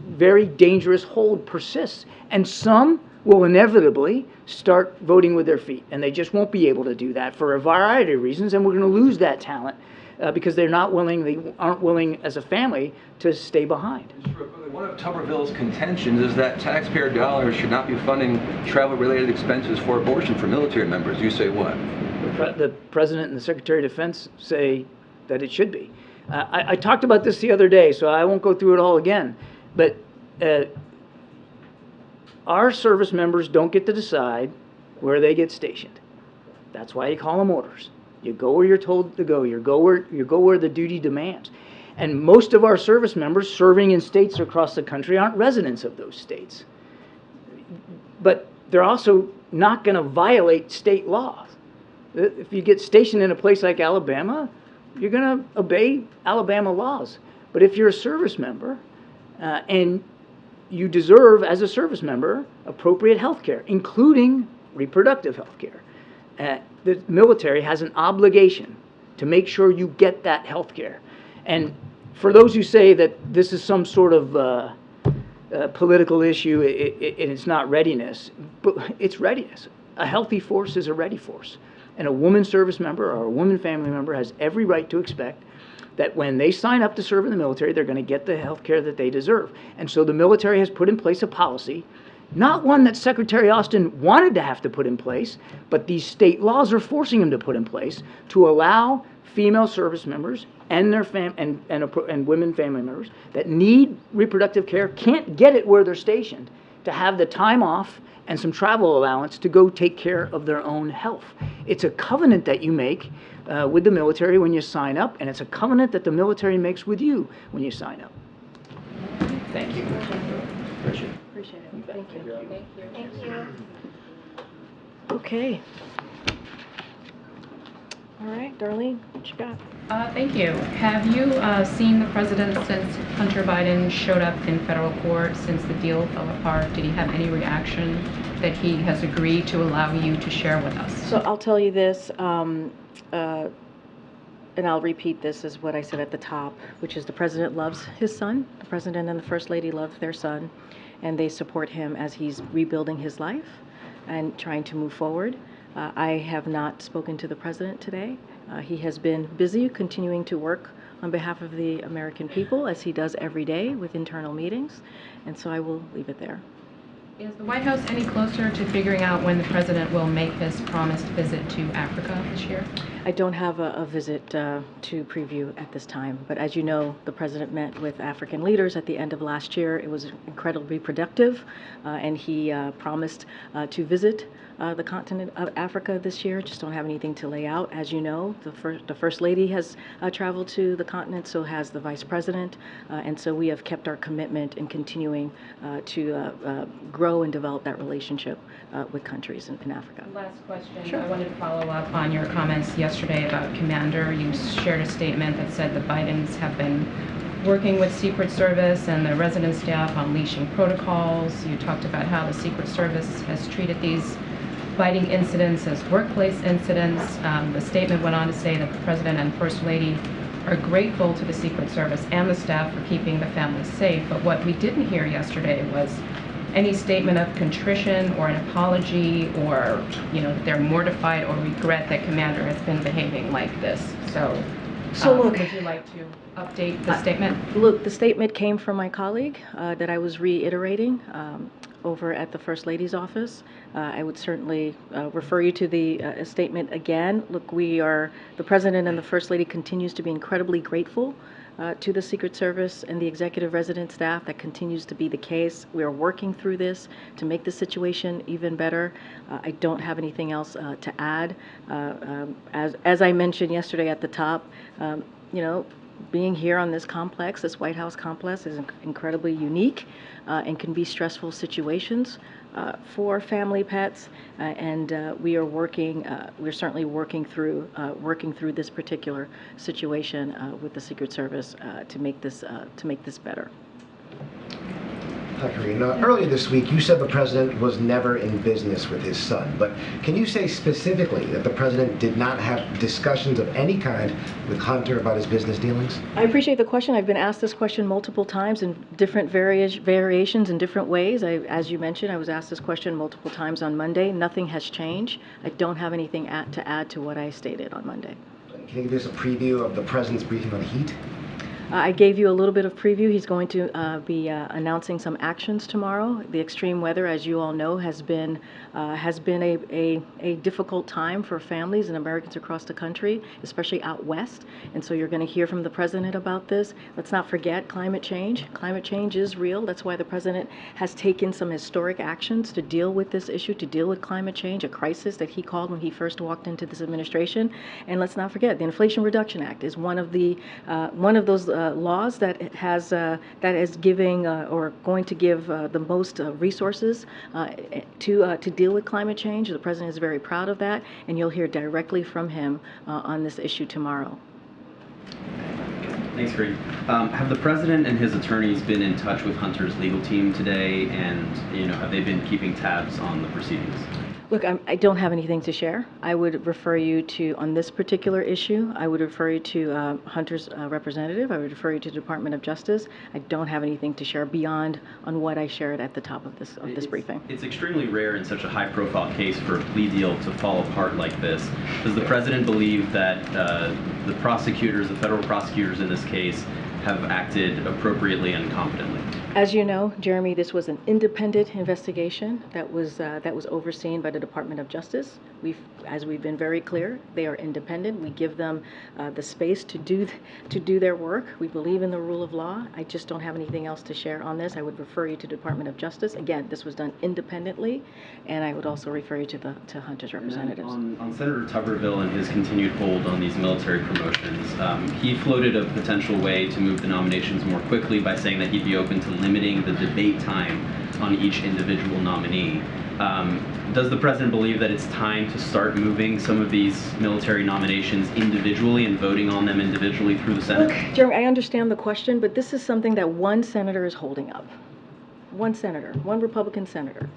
very dangerous hold persists. And some will inevitably start voting with their feet, and they just won't be able to do that for a variety of reasons, and we're going to lose that talent because they aren't willing as a family to stay behind. One of Tuberville's contentions is that taxpayer dollars should not be funding travel-related expenses for abortion for military members. You say what? The President and the Secretary of Defense say that it should be. I talked about this the other day, so I won't go through it all again. But our service members don't get to decide where they get stationed. That's why you call them orders. You go where you're told to go. You go where the duty demands. And most of our service members serving in states across the country aren't residents of those states. But they're also not going to violate state laws. If you get stationed in a place like Alabama, you're going to obey Alabama laws. But if you're a service member and you deserve, as a service member, appropriate health care, including reproductive health care, the military has an obligation to make sure you get that health care. And for those who say that this is some sort of political issue and it's not readiness, but it's readiness. A healthy force is a ready force. And a woman service member or a woman family member has every right to expect that when they sign up to serve in the military, they're going to get the health care that they deserve. And so the military has put in place a policy, not one that Secretary Austin wanted to have to put in place, but these state laws are forcing him to put in place to allow female service members and their and women family members that need reproductive care, can't get it where they're stationed, to have the time off and some travel allowance to go take care of their own health. It's a covenant that you make with the military when you sign up, and it's a covenant that the military makes with you when you sign up. Thank you. Appreciate it. Appreciate it. Thank you. Thank you. Thank you. Okay. All right, Darlene, what you got? Thank you. Have you seen the president since Hunter Biden showed up in federal court, since the deal fell apart? Did he have any reaction that he has agreed to allow you to share with us? So I'll tell you this, and I'll repeat this as what I said at the top, which is the president loves his son. The president and the first lady love their son, and they support him as he's rebuilding his life and trying to move forward. I have not spoken to the president today. He has been busy continuing to work on behalf of the American people, as he does every day with internal meetings, and so I will leave it there. Is the White House any closer to figuring out when the president will make his promised visit to Africa this year? I don't have a visit to preview at this time, but as you know, the president met with African leaders at the end of last year. It was incredibly productive, and he promised to visit the continent of Africa this year. Just don't have anything to lay out. As you know, the First Lady has traveled to the continent, so has the Vice President, and so we have kept our commitment in continuing to grow and develop that relationship with countries in Africa. Last question. Sure. I wanted to follow up on your comments yesterday about Commander. You shared a statement that said the Bidens have been working with Secret Service and the resident staff on unleashing protocols. You talked about how the Secret Service has treated these fighting incidents as workplace incidents. The statement went on to say that the President and First Lady are grateful to the Secret Service and the staff for keeping the families safe. But what we didn't hear yesterday was any statement of contrition or an apology, or that they're mortified or regret that Commander has been behaving like this. So look, would you like to update the statement? Look, the statement came from my colleague that I was reiterating over at the First Lady's office. I would certainly refer you to the statement again. Look, the President and the First Lady continues to be incredibly grateful to the Secret Service and the executive resident staff. That continues to be the case. We are working through this to make the situation even better. I don't have anything else to add. As I mentioned yesterday at the top, being here on this complex, this White House complex, is incredibly unique and can be stressful situations for family pets, and we are working. We're certainly working through this particular situation with the Secret Service to make this better. Hi, Karine. Earlier this week, you said the president was never in business with his son, but can you say specifically that the president did not have discussions of any kind with Hunter about his business dealings? I appreciate the question. I've been asked this question multiple times in different variations in different ways. As you mentioned, I was asked this question multiple times on Monday. Nothing has changed. I don't have anything to add to what I stated on Monday. Can you give us a preview of the president's briefing on heat? I gave you a little bit of preview. He's going to be announcing some actions tomorrow. The extreme weather, as you all know, has been a difficult time for families and Americans across the country, especially out west. And so you're going to hear from the president about this. Let's not forget climate change. Climate change is real. That's why the president has taken some historic actions to deal with this issue, to deal with climate change, a crisis that he called when he first walked into this administration. And let's not forget, the Inflation Reduction Act is one of those laws that is giving or going to give the most resources to deal with climate change. The president is very proud of that, and you'll hear directly from him on this issue tomorrow. Thanks, Karine. Have the president and his attorneys been in touch with Hunter's legal team today, and have they been keeping tabs on the proceedings? Look, I don't have anything to share. I would refer you to, on this particular issue, I would refer you to Hunter's representative. I would refer you to the Department of Justice. I don't have anything to share beyond on what I shared at the top of this briefing. It's extremely rare in such a high-profile case for a plea deal to fall apart like this. Does the president believe that the prosecutors, the federal prosecutors in this case, have acted appropriately and competently? As you know, Jeremy, this was an independent investigation that was overseen by the Department of Justice. We've as we've been very clear, they are independent. We give them the space to do their work. We believe in the rule of law. I just don't have anything else to share on this. I would refer you to the Department of Justice. Again, this was done independently, and I would also refer you to Hunter's representatives. On Senator Tuberville and his continued hold on these military promotions, he floated a potential way to move the nominations more quickly by saying that he'd be open to limiting the debate time on each individual nominee. Does the president believe that it's time to start moving some of these military nominations individually and voting on them individually through the Senate? Look, Jeremy, I understand the question, but this is something that one senator is holding up. One senator, one Republican senator.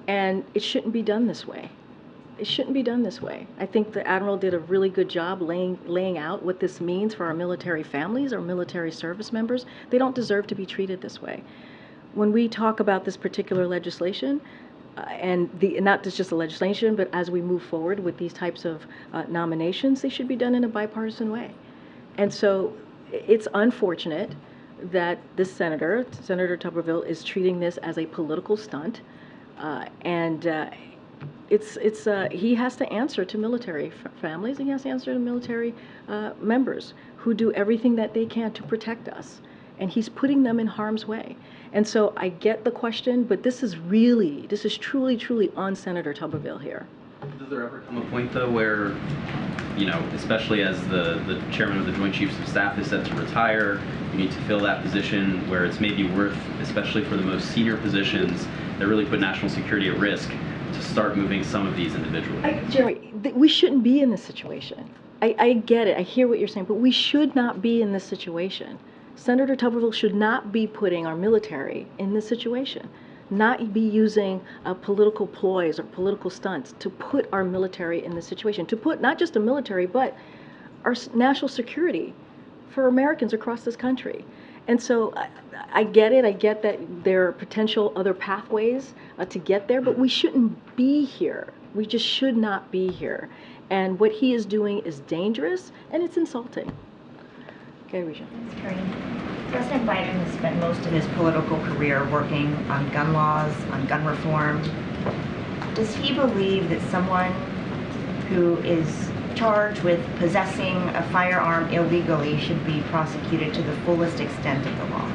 And it shouldn't be done this way. It shouldn't be done this way. I think the Admiral did a really good job laying out what this means for our military families, our military service members. They don't deserve to be treated this way. When we talk about this particular legislation, not just the legislation, but as we move forward with these types of nominations, they should be done in a bipartisan way. And so it's unfortunate that this Senator Tuberville, is treating this as a political stunt, he has to answer to military families, and he has to answer to military members who do everything that they can to protect us. And he's putting them in harm's way. And so I get the question, but this is truly on Senator Tuberville here. Does there ever come a point, though, where, especially as the chairman of the Joint Chiefs of Staff is set to retire, you need to fill that position where it's maybe worth, especially for the most senior positions that really put national security at risk, to start moving some of these individuals? Jerry, we shouldn't be in this situation. I get it. I hear what you're saying, but we should not be in this situation. Senator Tuberville should not be putting our military in this situation, not be using political ploys or political stunts to put our military in this situation, to put not just the military, but our national security for Americans across this country. And so I get it. I get that there are potential other pathways to get there, but we shouldn't be here. We just should not be here. And what he is doing is dangerous, and it's insulting. Okay, Risha. Thanks, Karine. President Biden has spent most of his political career working on gun laws, on gun reform. Does he believe that someone who is charged with possessing a firearm illegally should be prosecuted to the fullest extent of the law?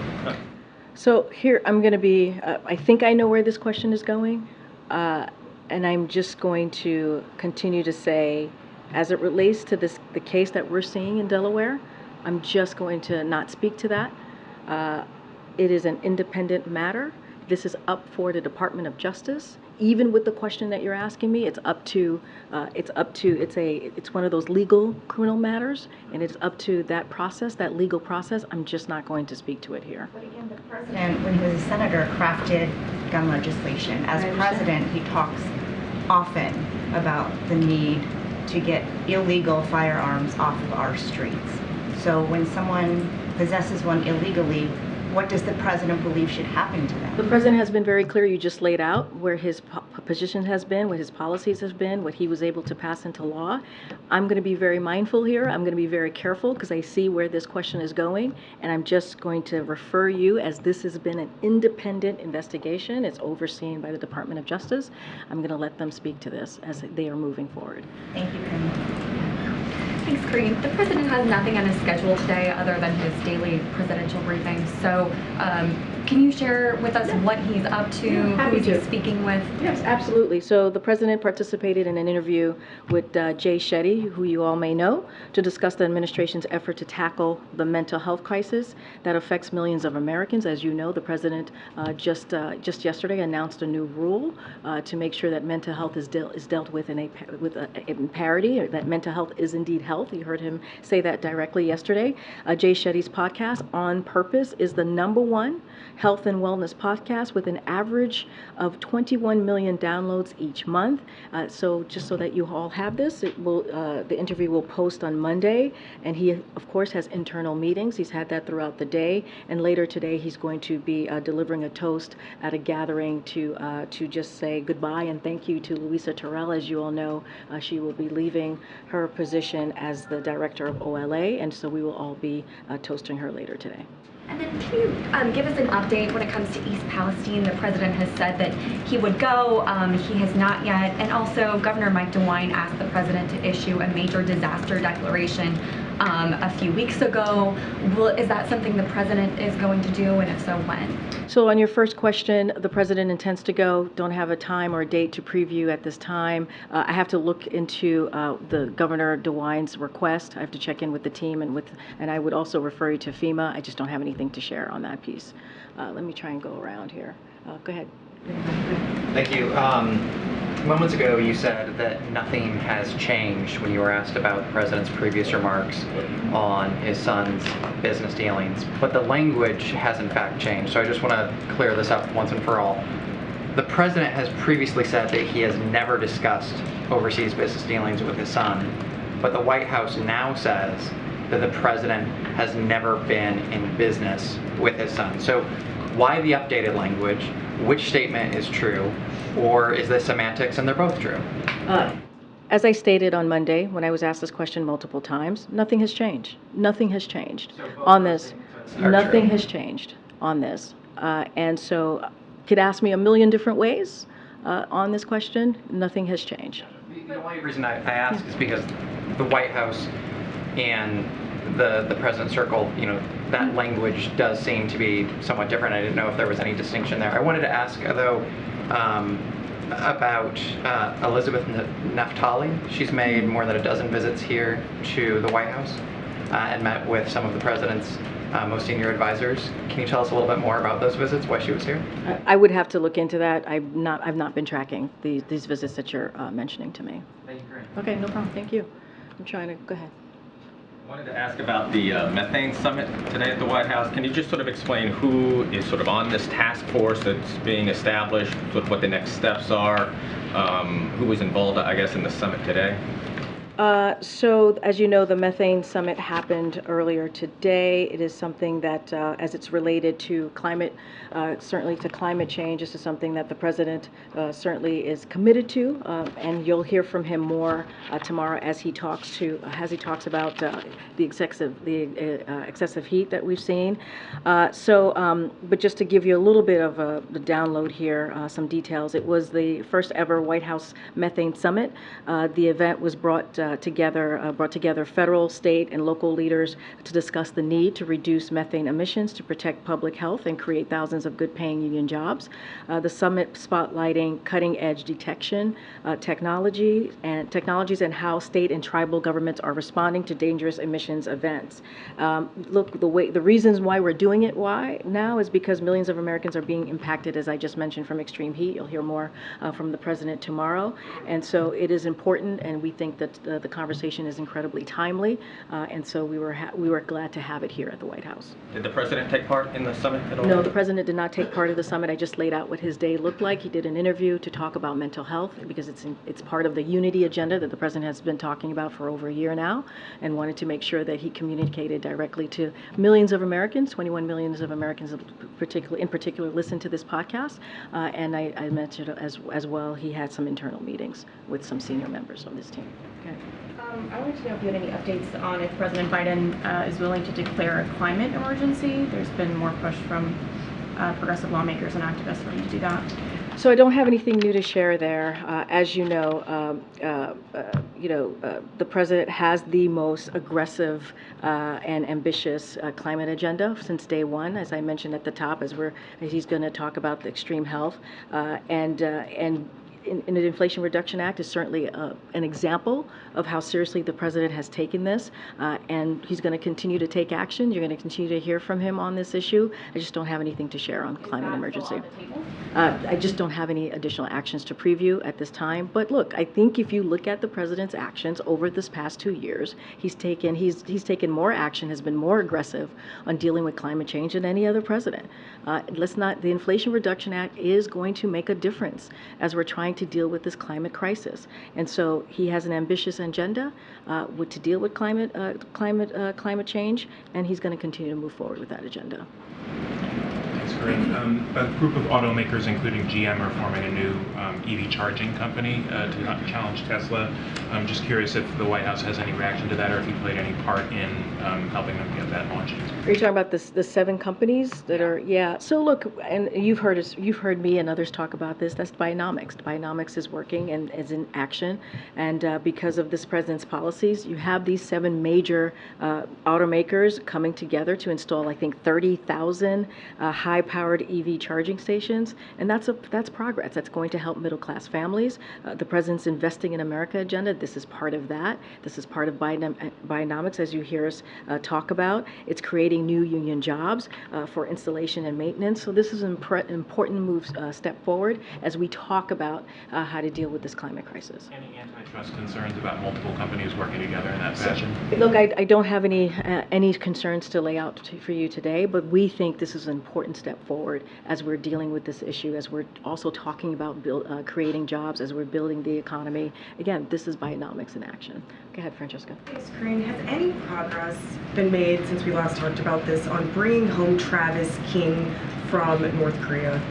So here I'm going to be, I think I know where this question is going, and I'm just going to continue to say, as it relates to the case that we're seeing in Delaware, I'm just going to not speak to that. It is an independent matter. This is up for the Department of Justice. Even with the question that you're asking me, it's one of those legal criminal matters, and it's up to that process, that legal process. I'm just not going to speak to it here. But again, the president, when he was a senator, crafted gun legislation. As president, he talks often about the need to get illegal firearms off of our streets. So when someone possesses one illegally, what does the president believe should happen to them? The president has been very clear. You just laid out where his position has been, what his policies have been, what he was able to pass into law. I'm going to be very mindful here. I'm going to be very careful because I see where this question is going, and I'm just going to refer you, as this has been an independent investigation. It's overseen by the Department of Justice. I'm going to let them speak to this as they are moving forward. Thank you, Karine. Thanks, Karine. The president has nothing on his schedule today other than his daily presidential briefings. So can you share with us what he's up to, who he's speaking with? Yes, absolutely. So the president participated in an interview with Jay Shetty, who you all may know, to discuss the administration's effort to tackle the mental health crisis that affects millions of Americans. As you know, the president just yesterday announced a new rule to make sure that mental health is dealt with in parity, or that mental health is indeed health. You heard him say that directly yesterday. Jay Shetty's podcast, On Purpose, is the #1 health and wellness podcast with an average of 21 million downloads each month. So just so that you all have this, the interview will post on Monday, and he of course has internal meetings. He's had that throughout the day, and later today he's going to be delivering a toast at a gathering to just say goodbye and thank you to Louisa Terrell. As you all know, she will be leaving her position as the director of OLA, and so we will all be toasting her later today. And then can you give us an update when it comes to East Palestine? The president has said that he would go. He has not yet. And also, Governor Mike DeWine asked the president to issue a major disaster declaration a few weeks ago. Is that something the president is going to do? And if so, when? So on your first question, the president intends to go. Don't have a time or a date to preview at this time. I have to look into the Governor DeWine's request. I have to check in with the team and I would also refer you to FEMA. I just don't have anything to share on that piece. Let me try and go around here. Go ahead. Thank you. Moments ago, you said that nothing has changed when you were asked about the president's previous remarks on his son's business dealings, but the language has in fact changed. So I just want to clear this up once and for all. The president has previously said that he has never discussed overseas business dealings with his son, but the White House now says that the president has never been in business with his son. So why the updated language? Which statement is true? Or is this semantics and they're both true? As I stated on Monday, when I was asked this question multiple times, nothing has changed. Nothing has changed on this. Nothing has changed on this. And so could ask me a million different ways on this question. Nothing has changed. The only reason I ask is because the White House and the president's circle, you know, that language does seem to be somewhat different. I didn't know if there was any distinction there. I wanted to ask, though, about Elizabeth Naftali. She's made more than a dozen visits here to the White House and met with some of the president's most senior advisors. Can you tell us a little bit more about those visits, why she was here? I would have to look into that. I've not been tracking these visits that you're mentioning to me. Thank you, Karine. Okay, no problem. Thank you. I'm trying to go ahead. I wanted to ask about the methane summit today at the White House. Can you just sort of explain who is sort of on this task force that's being established, sort of what the next steps are, who was involved, I guess, in the summit today? So, as you know, the methane summit happened earlier today. It is something that, as it's related to climate, certainly to climate change, this is something that the president certainly is committed to, and you'll hear from him more tomorrow as he talks about the excessive heat that we've seen. But just to give you a little bit of the download here, some details. It was the first ever White House methane summit. The event was brought together federal, state, and local leaders to discuss the need to reduce methane emissions to protect public health and create thousands of good-paying union jobs. The summit spotlighting cutting-edge detection technologies and how state and tribal governments are responding to dangerous emissions events. Look, the reasons why we're doing it now is because millions of Americans are being impacted, as I just mentioned, from extreme heat. You'll hear more from the president tomorrow, and so it is important, and we think that the conversation is incredibly timely, and so we were glad to have it here at the White House. Did the president take part in the summit at all? No, the president did not take part of the summit. I just laid out what his day looked like. He did an interview to talk about mental health because it's part of the unity agenda that the president has been talking about for over a year now, and wanted to make sure that he communicated directly to millions of Americans. 21 million of Americans in particular listen to this podcast, and I mentioned as well he had some internal meetings with some senior members of this team. Okay. I wanted to know if you had any updates on if President Biden is willing to declare a climate emergency. There's been more push from progressive lawmakers and activists for him to do that. So I don't have anything new to share there. As you know, the president has the most aggressive and ambitious climate agenda since day one, as I mentioned at the top, as he's going to talk about the extreme health in the Inflation Reduction Act is certainly an example of how seriously the president has taken this, and he's going to continue to take action. You're going to continue to hear from him on this issue. I just don't have anything to share on climate emergency. I just don't have any additional actions to preview at this time. But look, I think if you look at the president's actions over this past 2 years, he's taken more action, has been more aggressive on dealing with climate change than any other president. The Inflation Reduction Act is going to make a difference as we're trying to deal with this climate crisis, and so he has an ambitious agenda to deal with climate change, and he's going to continue to move forward with that agenda. Thanks. Karine. A group of automakers, including GM, are forming a new EV charging company to challenge Tesla. I'm just curious if the White House has any reaction to that, or if you played any part in helping them get that launched. Are you talking about the 7 companies that are? Yeah. So look, and you've heard me and others talk about this. That's Bionomics. Bionomics is working and is in action, and because of this president's policies, you have these 7 major automakers coming together to install, I think, 30,000 high-powered EV charging stations, and that's progress. That's going to help middle-class families. The president's Investing in America agenda. This is part of that. This is part of Bionomics, as you hear us talk about. It's creating new union jobs for installation and maintenance. So this is an important step forward as we talk about how to deal with this climate crisis. Any antitrust concerns about multiple companies working together in that fashion? Look, I don't have any concerns to lay out for you today, but we think this is an important step forward as we're dealing with this issue, as we're also talking about creating jobs, as we're building the economy. Again, this is Bionomics in action. Go ahead, Francesca. Thanks, Karine. Has any progress been made since we last talked about this on bringing home Travis King from North Korea?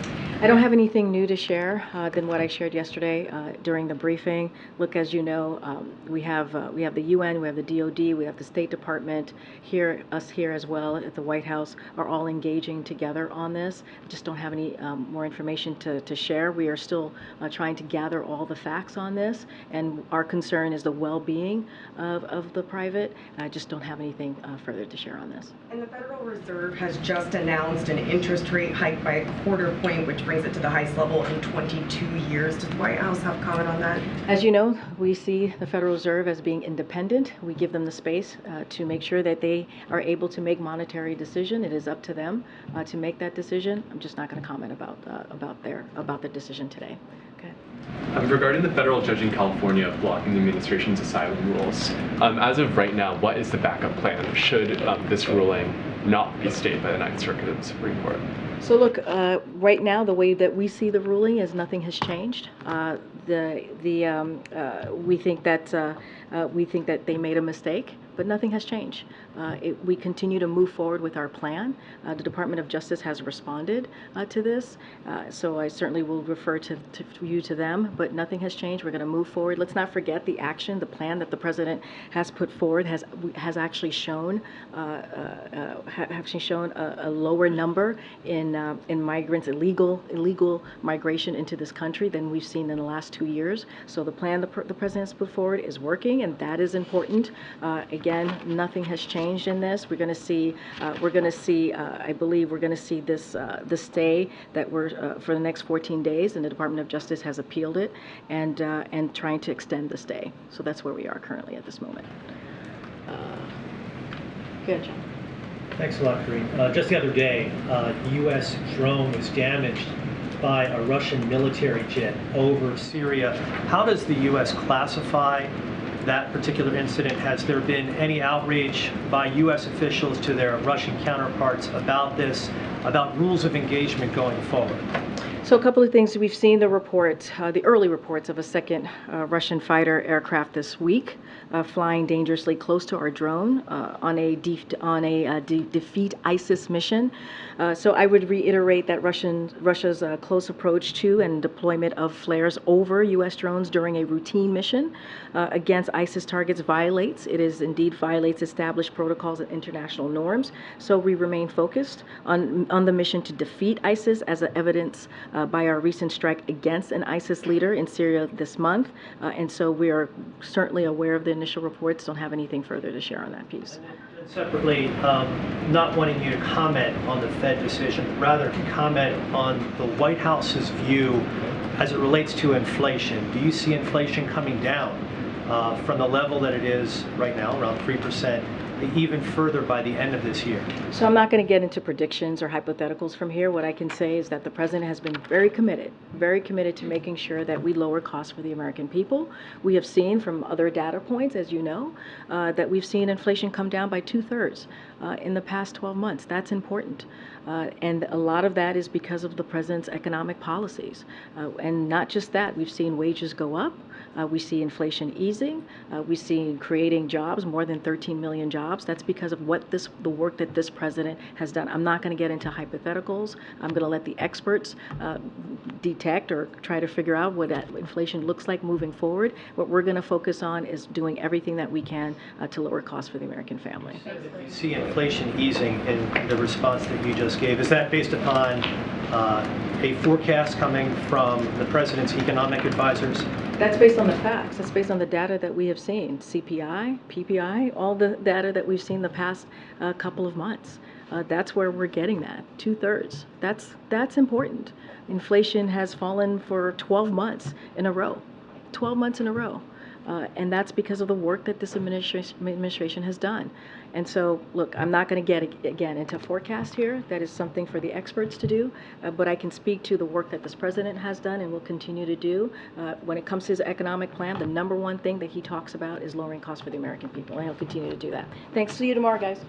I don't have anything new to share than what I shared yesterday during the briefing. Look, as you know, we have the UN, we have the DOD, we have the State Department us here as well at the White House are all engaging together on this. Just don't have any more information to share. We are still trying to gather all the facts on this, and our concern is the well-being of the private. I just don't have anything further to share on this. And the Federal Reserve has just announced an interest rate hike by a quarter point, which brings it to the highest level in 22 years. Does the White House have comment on that? As you know, we see the Federal Reserve as being independent. We give them the space to make sure that they are able to make monetary decision. It is up to them to make that decision. I'm just not going to comment about the decision today. Okay. Regarding the federal judge in California blocking the administration's asylum rules, as of right now, what is the backup plan should this ruling not be stayed by the Ninth Circuit of the Supreme Court? So look, right now, the way that we see the ruling is nothing has changed. We think that they made a mistake, but nothing has changed. We continue to move forward with our plan. The Department of Justice has responded to this, so I certainly will refer to them, but nothing has changed. We're going to move forward. Let's not forget the action, the plan that the President has put forward has actually shown a lower number in migrants, illegal migration into this country than we've seen in the last 2 years. So the plan the President has put forward is working, and that is important. Again, nothing has changed in this. I believe we're going to see this the stay that we're for the next 14 days, and the Department of Justice has appealed it and trying to extend the stay. So that's where we are currently at this moment. Good, John. Thanks a lot, Karine. Just the other day, a U.S. drone was damaged by a Russian military jet over Syria. How does the U.S. classify that particular incident? Has there been any outreach by U.S. officials to their Russian counterparts about this, about rules of engagement going forward? So a couple of things. We've seen the reports, the early reports of a second Russian fighter aircraft this week flying dangerously close to our drone on a defeat ISIS mission. So I would reiterate that Russia's close approach to and deployment of flares over U.S. drones during a routine mission against ISIS targets violates established protocols and international norms. So we remain focused on the mission to defeat ISIS as evidence by our recent strike against an ISIS leader in Syria this month. And so we are certainly aware of the initial reports, don't have anything further to share on that piece. And separately, not wanting you to comment on the Fed decision, but rather to comment on the White House's view as it relates to inflation. Do you see inflation coming down from the level that it is right now, around 3%, even further by the end of this year? So I'm not going to get into predictions or hypotheticals from here. What I can say is that the President has been very committed to making sure that we lower costs for the American people. We have seen from other data points, as you know, that we've seen inflation come down by 2/3 in the past 12 months. That's important. And a lot of that is because of the President's economic policies. And not just that, we've seen wages go up. We see inflation easing. We see creating jobs, more than 13 million jobs jobs. That's because of the work that this president has done. I'm not going to get into hypotheticals. I'm going to let the experts detect or try to figure out what that inflation looks like moving forward. What we're going to focus on is doing everything that we can to lower costs for the American family. You see inflation easing in the response that you just gave. Is that based upon a forecast coming from the president's economic advisors? That's based on the facts. That's based on the data that we have seen. CPI, PPI, all the data that we've seen the past couple of months. That's where we're getting that, 2/3. That's important. Inflation has fallen for 12 months in a row. 12 months in a row. And that's because of the work that this administration has done. And so, look, I'm not going to get, again, into forecast here. That is something for the experts to do. But I can speak to the work that this president has done and will continue to do. When it comes to his economic plan, the number one thing that he talks about is lowering costs for the American people. And he'll continue to do that. Thanks. See you tomorrow, guys.